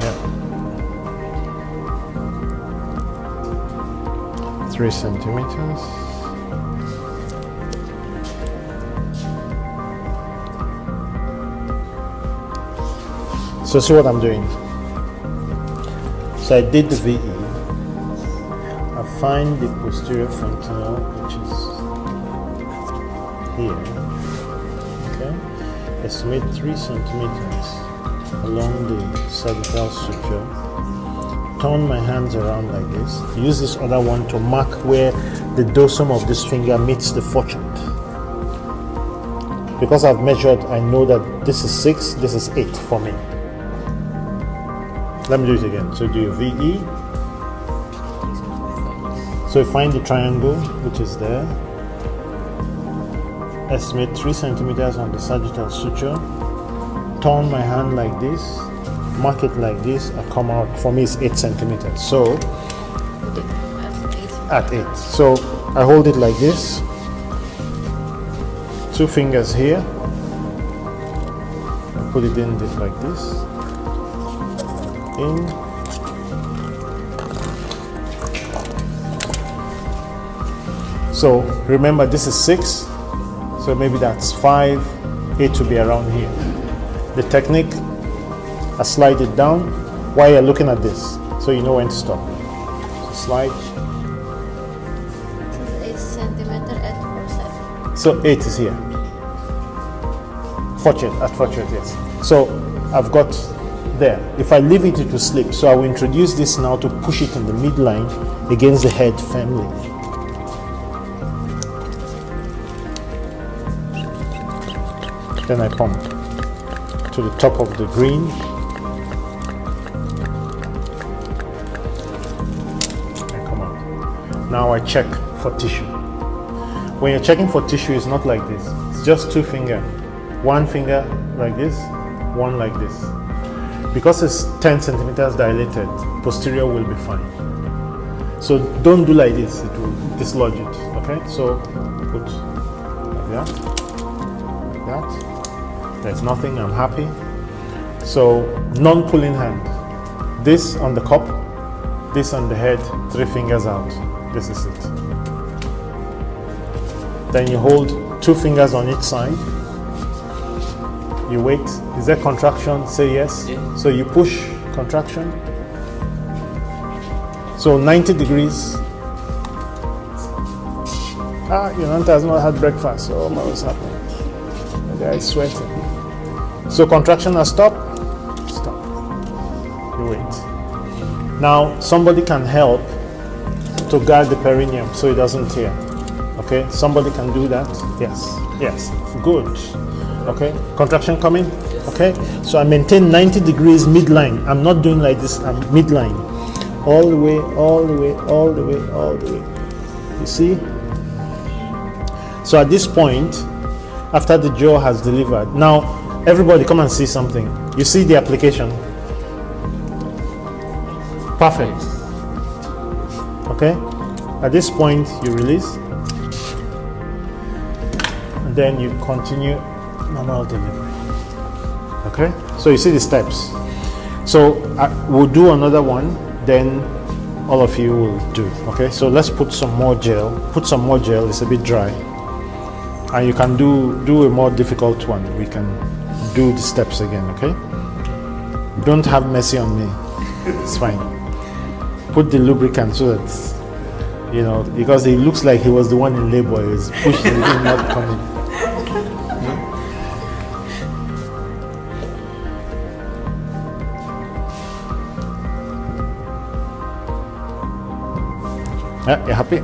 yeah, 3 centimeters. So see what I'm doing. So I did the VE. I find the posterior frontal, which is here. Okay. Estimate 3 centimeters along the cervical suture. Turn my hands around like this. Use this other one to mark where the dorsum of this finger meets the forejoint. Because I've measured, I know that this is 6, this is 8 for me. Let me do it again. So do your VE. So find the triangle which is there. Estimate 3 centimeters on the sagittal suture. Turn my hand like this. Mark it like this. I come out. For me, it's 8 centimeters. So at 8. So I hold it like this. 2 fingers here. I put it in like this. In. So remember, this is 6. So maybe that's 5. 8 to be around here. The technique, I slide it down while you're looking at this, so you know when to stop. So slide. 8 centimeters at 4 centimeters. So 8 is here. Fortunate, yes. So I've got there. If I leave it, it will slip. So I will introduce this now to push it in the midline against the head firmly. Then I pump to the top of the green. I come out. Now I check for tissue. When you're checking for tissue, it's not like this. It's just 2 fingers. 1 finger like this, 1 like this. Because it's 10 centimeters dilated, posterior will be fine. So don't do like this, it will dislodge it, okay? So put like that, like that. There's nothing, I'm happy. So non-pulling hand. This on the cup, this on the head, 3 fingers out. This is it. Then you hold 2 fingers on each side. You wait. Is there contraction? Say yes. Yeah. So you push contraction. So 90 degrees. Your aunt has not had breakfast. Oh my, what's happening? The guy is sweating. So contraction has stopped. Stop. You wait. Now somebody can help to guard the perineum so it doesn't tear. Okay, somebody can do that. Yes, yes, good. Okay, contraction coming. Okay, so I maintain 90 degrees midline. I'm not doing like this. I'm midline, all the way, all the way, all the way, all the way. You see? So at this point, after the jaw has delivered, now everybody come and see something. You see the application. Perfect. Okay, at this point you release, and then you continue normal delivery. Okay, so you see the steps. So we'll do another one, then all of you will do. Okay, so let's put some more gel. Put some more gel. It's a bit dry, and you can do a more difficult one. We can do the steps again. Okay, don't have mercy on me. It's fine. Put the lubricant so that, you know, because he looks like he was the one in labor. He was pushing it, not coming. Yeah, you happy?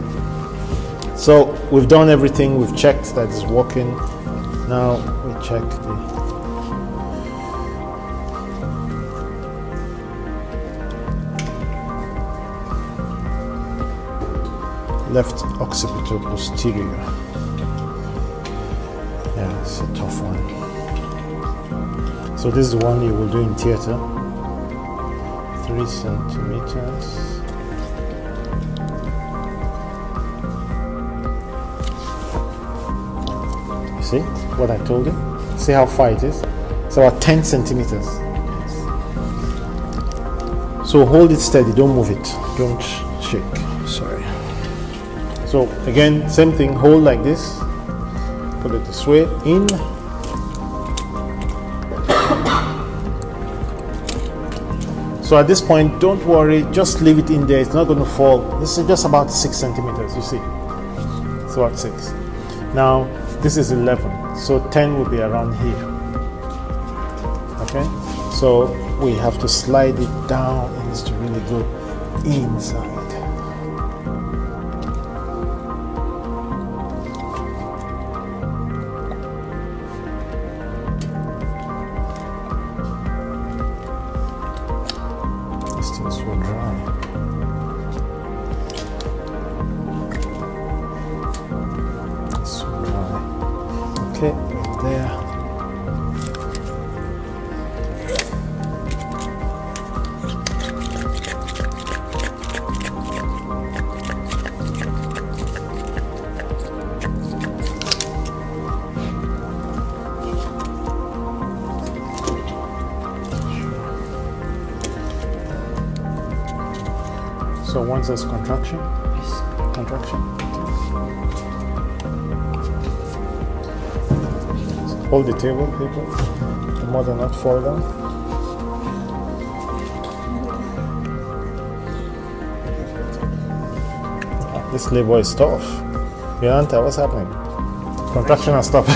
So we've done everything. We've checked that it's working. Now we check the. Left occipital posterior. Yeah, it's a tough one. So this is the one you will do in theater. 3 centimeters. You see what I told you? See how far it is? It's about 10 centimeters. So hold it steady, don't move it. Don't shake. Sorry. So again, same thing, hold like this, put it this way, in. So at this point, don't worry, just leave it in there, it's not going to fall. This is just about 6 centimeters, you see. It's about 6. Now, this is 11, so 10 will be around here. Okay, so we have to slide it down, it needs to really go inside. So once there's contraction, contraction. Hold the table, people. The mother not fall down. This labor is tough. Yolanta, what's happening? Contraction has stopped.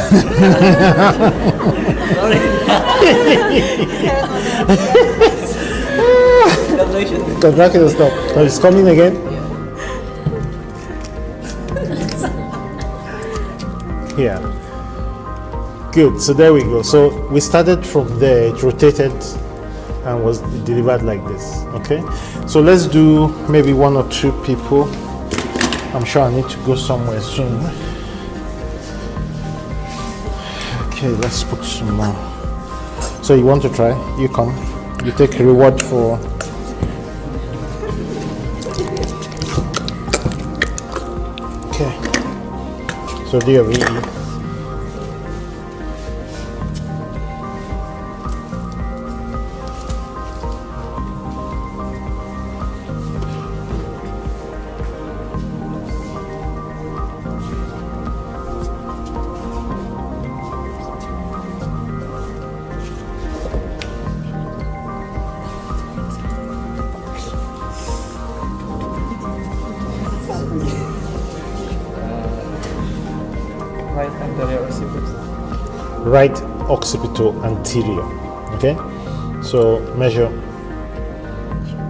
Contraction has stopped. So it's coming again. Yeah. Good. So there we go. So we started from there. It rotated and was delivered like this. Okay. So let's do maybe 1 or 2 people. I'm sure I need to go somewhere soon. Okay, let's put some more. So you want to try? You come. You take a reward for. Okay. So do your VE. Anterior occiput. Right occipital anterior. Okay, so measure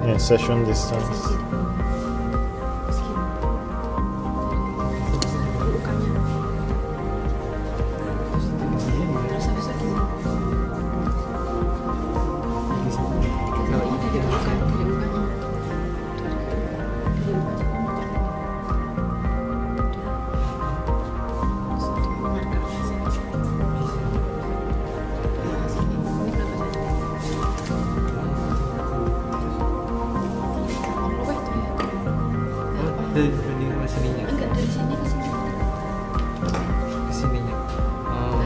insertion distance. Dari banding sama sininya. Enggak, dari sini ke sini. Ke sininya. Oh.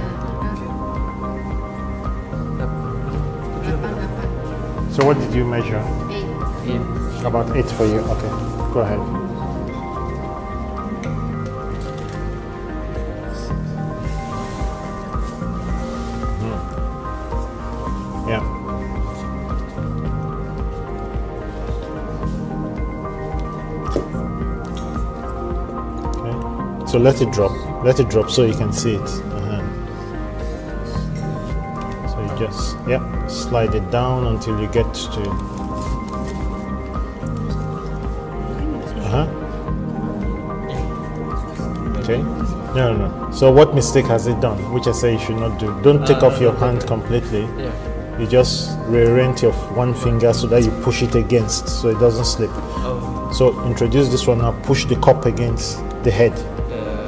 So what did you measure? 8. Iya. About 8 for you. Okay, go ahead. Yeah. Okay. So let it drop. Let it drop so you can see it. So you just slide it down until you get to. Okay. No. So what mistake has it done? Which I say you should not do. Don't take off your hand completely. Yeah. You just rearrange your one finger so that you push it against so it doesn't slip. Oh. So introduce this one now, push the cup against the head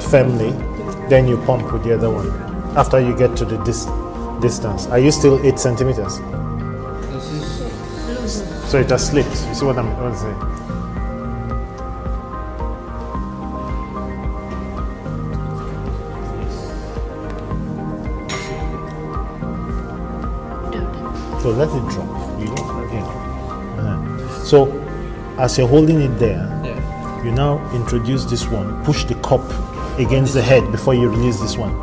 firmly, then you pump with the other one. After you get to the distance. Are you still 8 centimeters? This is. So it has slipped. You see what I'm saying? So let it drop. So as you're holding it there, Yeah. you now introduce this one. Push the cup against the head before you release this one.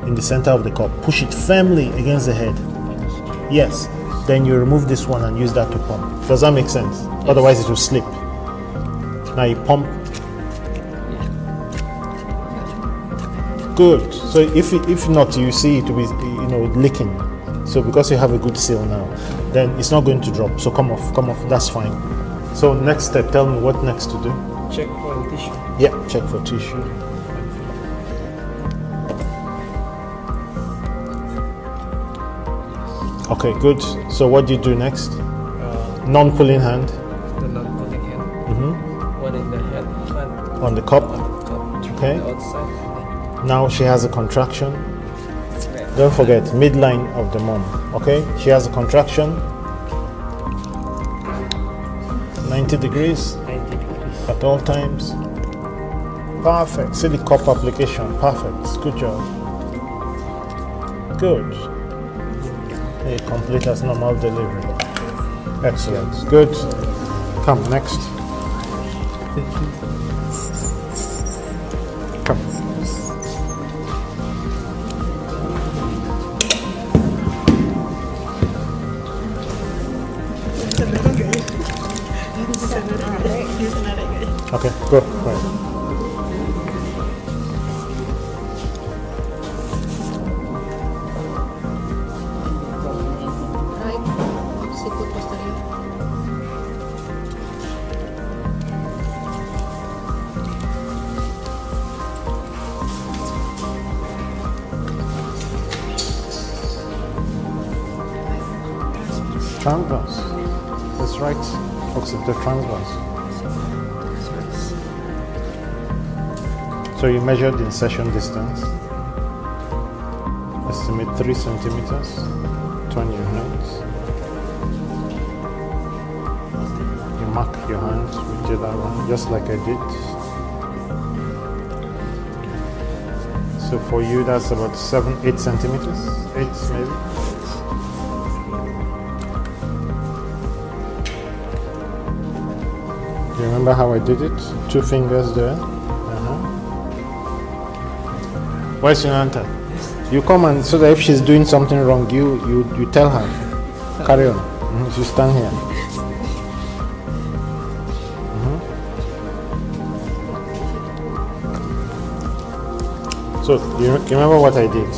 In the center of the cup. Push it firmly against the head. Yes. Then you remove this one and use that to pump. Does that make sense? Yes. Otherwise it will slip. Now you pump. Good. So if not, you see it will be leaking. So because you have a good seal now, then it's not going to drop. So come off. That's fine. So next step. Tell me what next to do. Check for the tissue. Yeah, check for tissue. Okay, good. So what do you do next? Non-pulling hand. The non-pulling hand. One in the head front. On the cup. On the cup. Okay. The outside. Now she has a contraction. Don't forget, midline of the mom. Okay? She has a contraction. 90 degrees 90 degrees. at all times. Perfect. See the cup application. Perfect. Good job. Good. A complete as normal delivery. Excellent. Good. Come next. Come. Okay, go. Right. Right occiput posterior. Transverse. That's right. Occipital transverse. So you measured the insertion distance. Estimate 3 centimeters. Turn your hands. You mark your hands with the other one, just like I did. So for you, that's about 8 centimeters. 8 maybe. Do you remember how I did it? 2 fingers there. Where's your auntie? You come and so that if she's doing something wrong, you tell her. Carry on. You stand here. So, you remember what I did?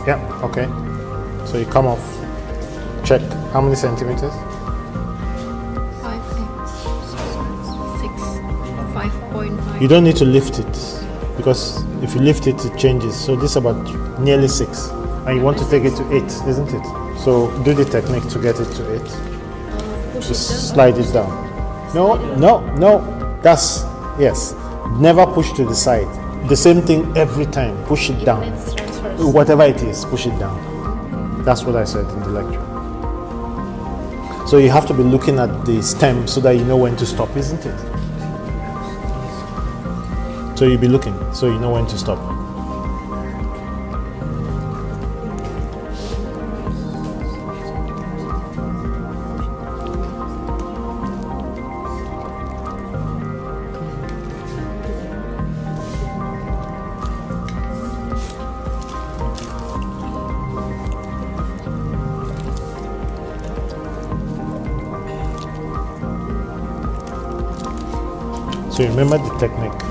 Yeah, okay. So you come off, check how many centimeters? 5.5. You don't need to lift it because if you lift it, it changes. So this is about nearly 6, and you want to take it to 8, isn't it? So do the technique to get it to 8. Just slide it down. No. That's yes. Never push to the side. The same thing every time. Push it down. Whatever it is, push it down. That's what I said in the lecture. So you have to be looking at the stem so that you know when to stop, isn't it? So you'll be looking so you know when to stop. So remember the technique.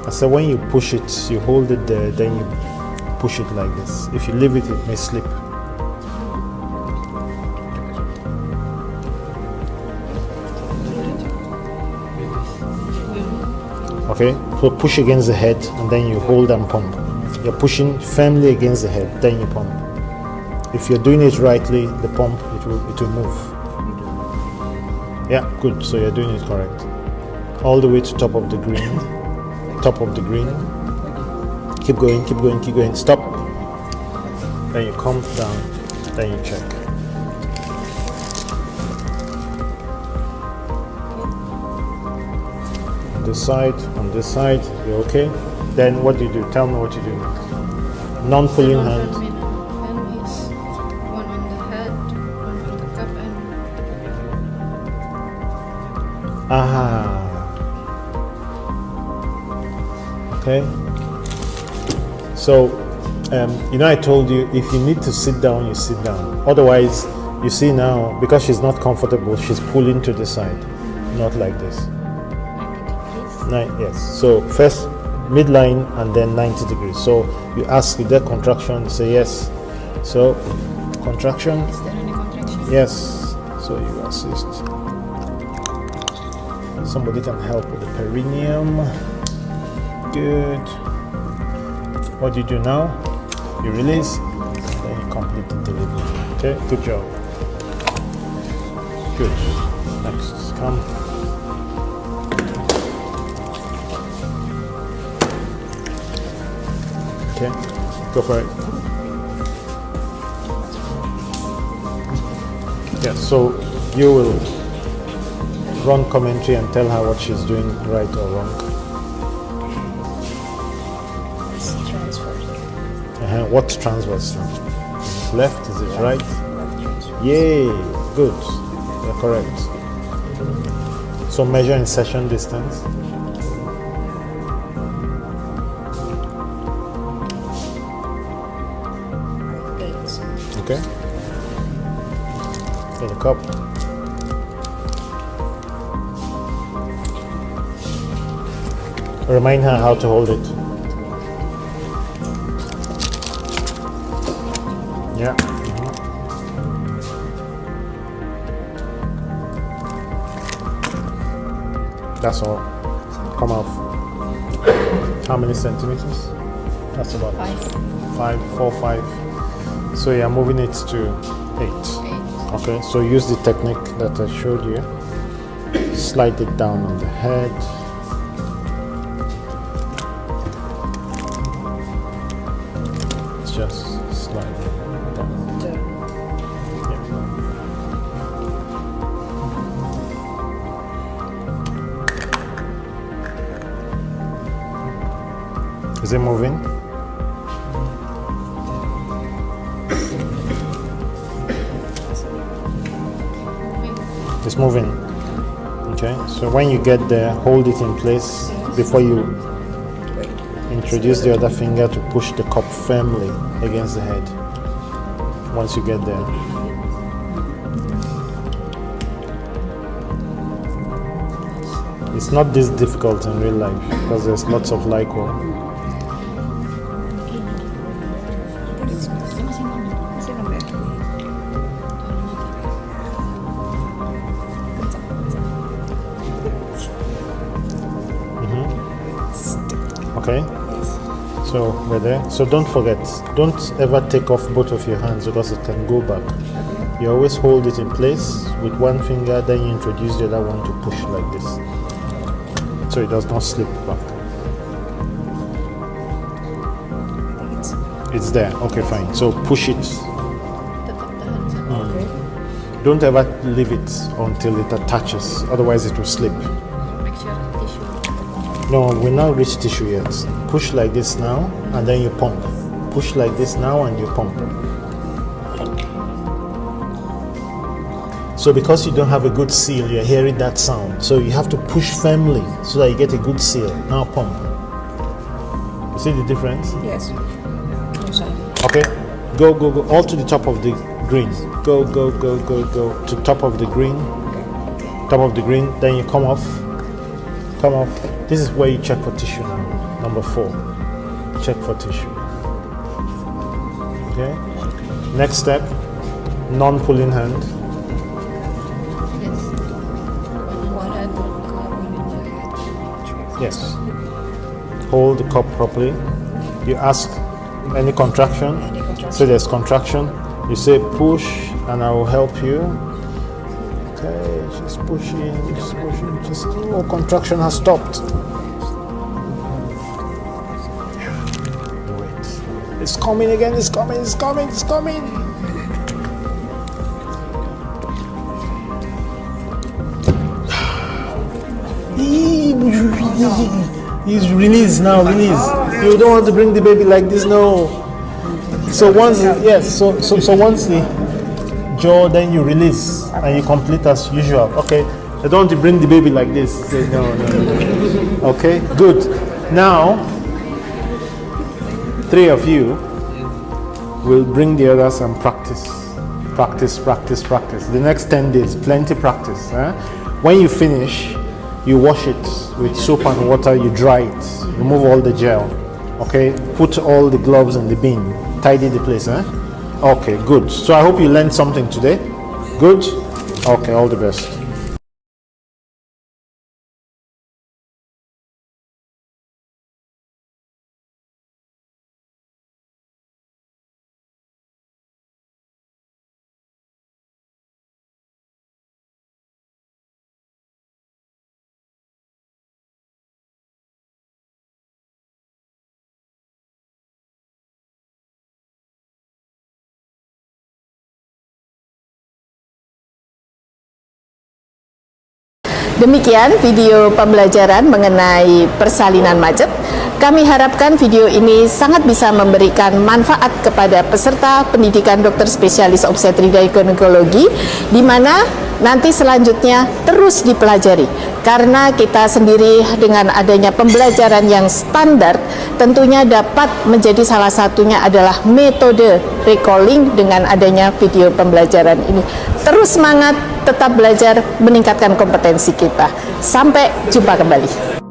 I said when you push it, you hold it there, then you push it like this. If you leave it, it may slip. Okay, so push against the head and then you hold and pump. You're pushing firmly against the head, then you pump. If you're doing it rightly, the pump, it will move. Yeah, good, so you're doing it correct. All the way to top of the green. Top of the green. Keep going, keep going, keep going. Stop. Then you come down. Then you check. On this side, you're okay. Then what do you do? Tell me what you do next. Non-pulling hand. One is one on the head, one on the cup, and Aha. Okay. So, I told you if you need to sit down, you sit down. Otherwise, you see now, because she's not comfortable, she's pulling to the side, not like this. 90 degrees. Yes. So first midline and then 90 degrees. So you ask if there contraction, you say yes. So contraction. is there any contraction? Yes. So you assist. Somebody can help with the perineum. Good. What do you do now? You release, then you complete the delivery. Okay, good job. Good. Next, come. Okay, go for it. Yeah, so you will run commentary and tell her what she's doing right or wrong. What transverse? Is it left? Is it right? Yay! Good. You're correct. So measure insertion distance. Okay. In the cup. Remind her how to hold it. Yeah. That's all. Come off. How many centimeters? That's about 5. So you're moving it to 8. Okay, so use the technique that I showed you. Slide it down on the head. Just slide it down. Yeah. Is it moving? It's moving. Okay, so when you get there, hold it in place before you Introduce the other finger to push the cup firmly against the head. Once you get there. It's not this difficult in real life because there's lots of liquor. Okay, so we're there. So don't forget, don't ever take off both of your hands because it can go back. You always hold it in place with one finger, then you introduce the other one to push like this, so it does not slip back. It's there. Okay, fine. So push it. Don't ever leave it until it attaches, otherwise it will slip. No, we're not reached tissue yet. Push like this now, and then you pump. Push like this now, and you pump. So because you don't have a good seal, you're hearing that sound. So you have to push firmly so that you get a good seal. Now pump. You see the difference? Yes. Okay. Go, go, go. All to the top of the green. Go, go, go, go, go. To top of the green. Top of the green. Then you come off. Come off. This is where you check for tissue now. Number 4. Check for tissue. Okay. Next step. Non-pulling hand. Yes. Hold the cup properly. You ask any contraction. So there's contraction. You say push and I will help you. Okay, she's pushing, she's pushing. Just contraction has stopped. Wait. It's coming again, it's coming, it's coming, it's coming. He's release now, release. You don't want to bring the baby like this, no. So once, yes, so once the jaw, then you release and you complete as usual. Okay, I don't want to bring the baby like this. Say, no. Okay, good. Now, 3 of you will bring the others and practice. Practice. The next 10 days, plenty practice. When you finish, you wash it with soap and water, you dry it, remove all the gel. Okay, put all the gloves in the bin, tidy the place. Okay, good. So I hope you learned something today. Good? Okay, all the best. Demikian video pembelajaran mengenai persalinan macet. Kami harapkan video ini sangat bisa memberikan manfaat kepada peserta pendidikan dokter spesialis obstetri dan ginekologi, di mana nanti selanjutnya terus dipelajari. Karena kita sendiri dengan adanya pembelajaran yang standar, tentunya dapat menjadi salah satunya adalah metode recalling dengan adanya video pembelajaran ini. Terus semangat, tetap belajar, meningkatkan kompetensi kita. Sampai jumpa kembali.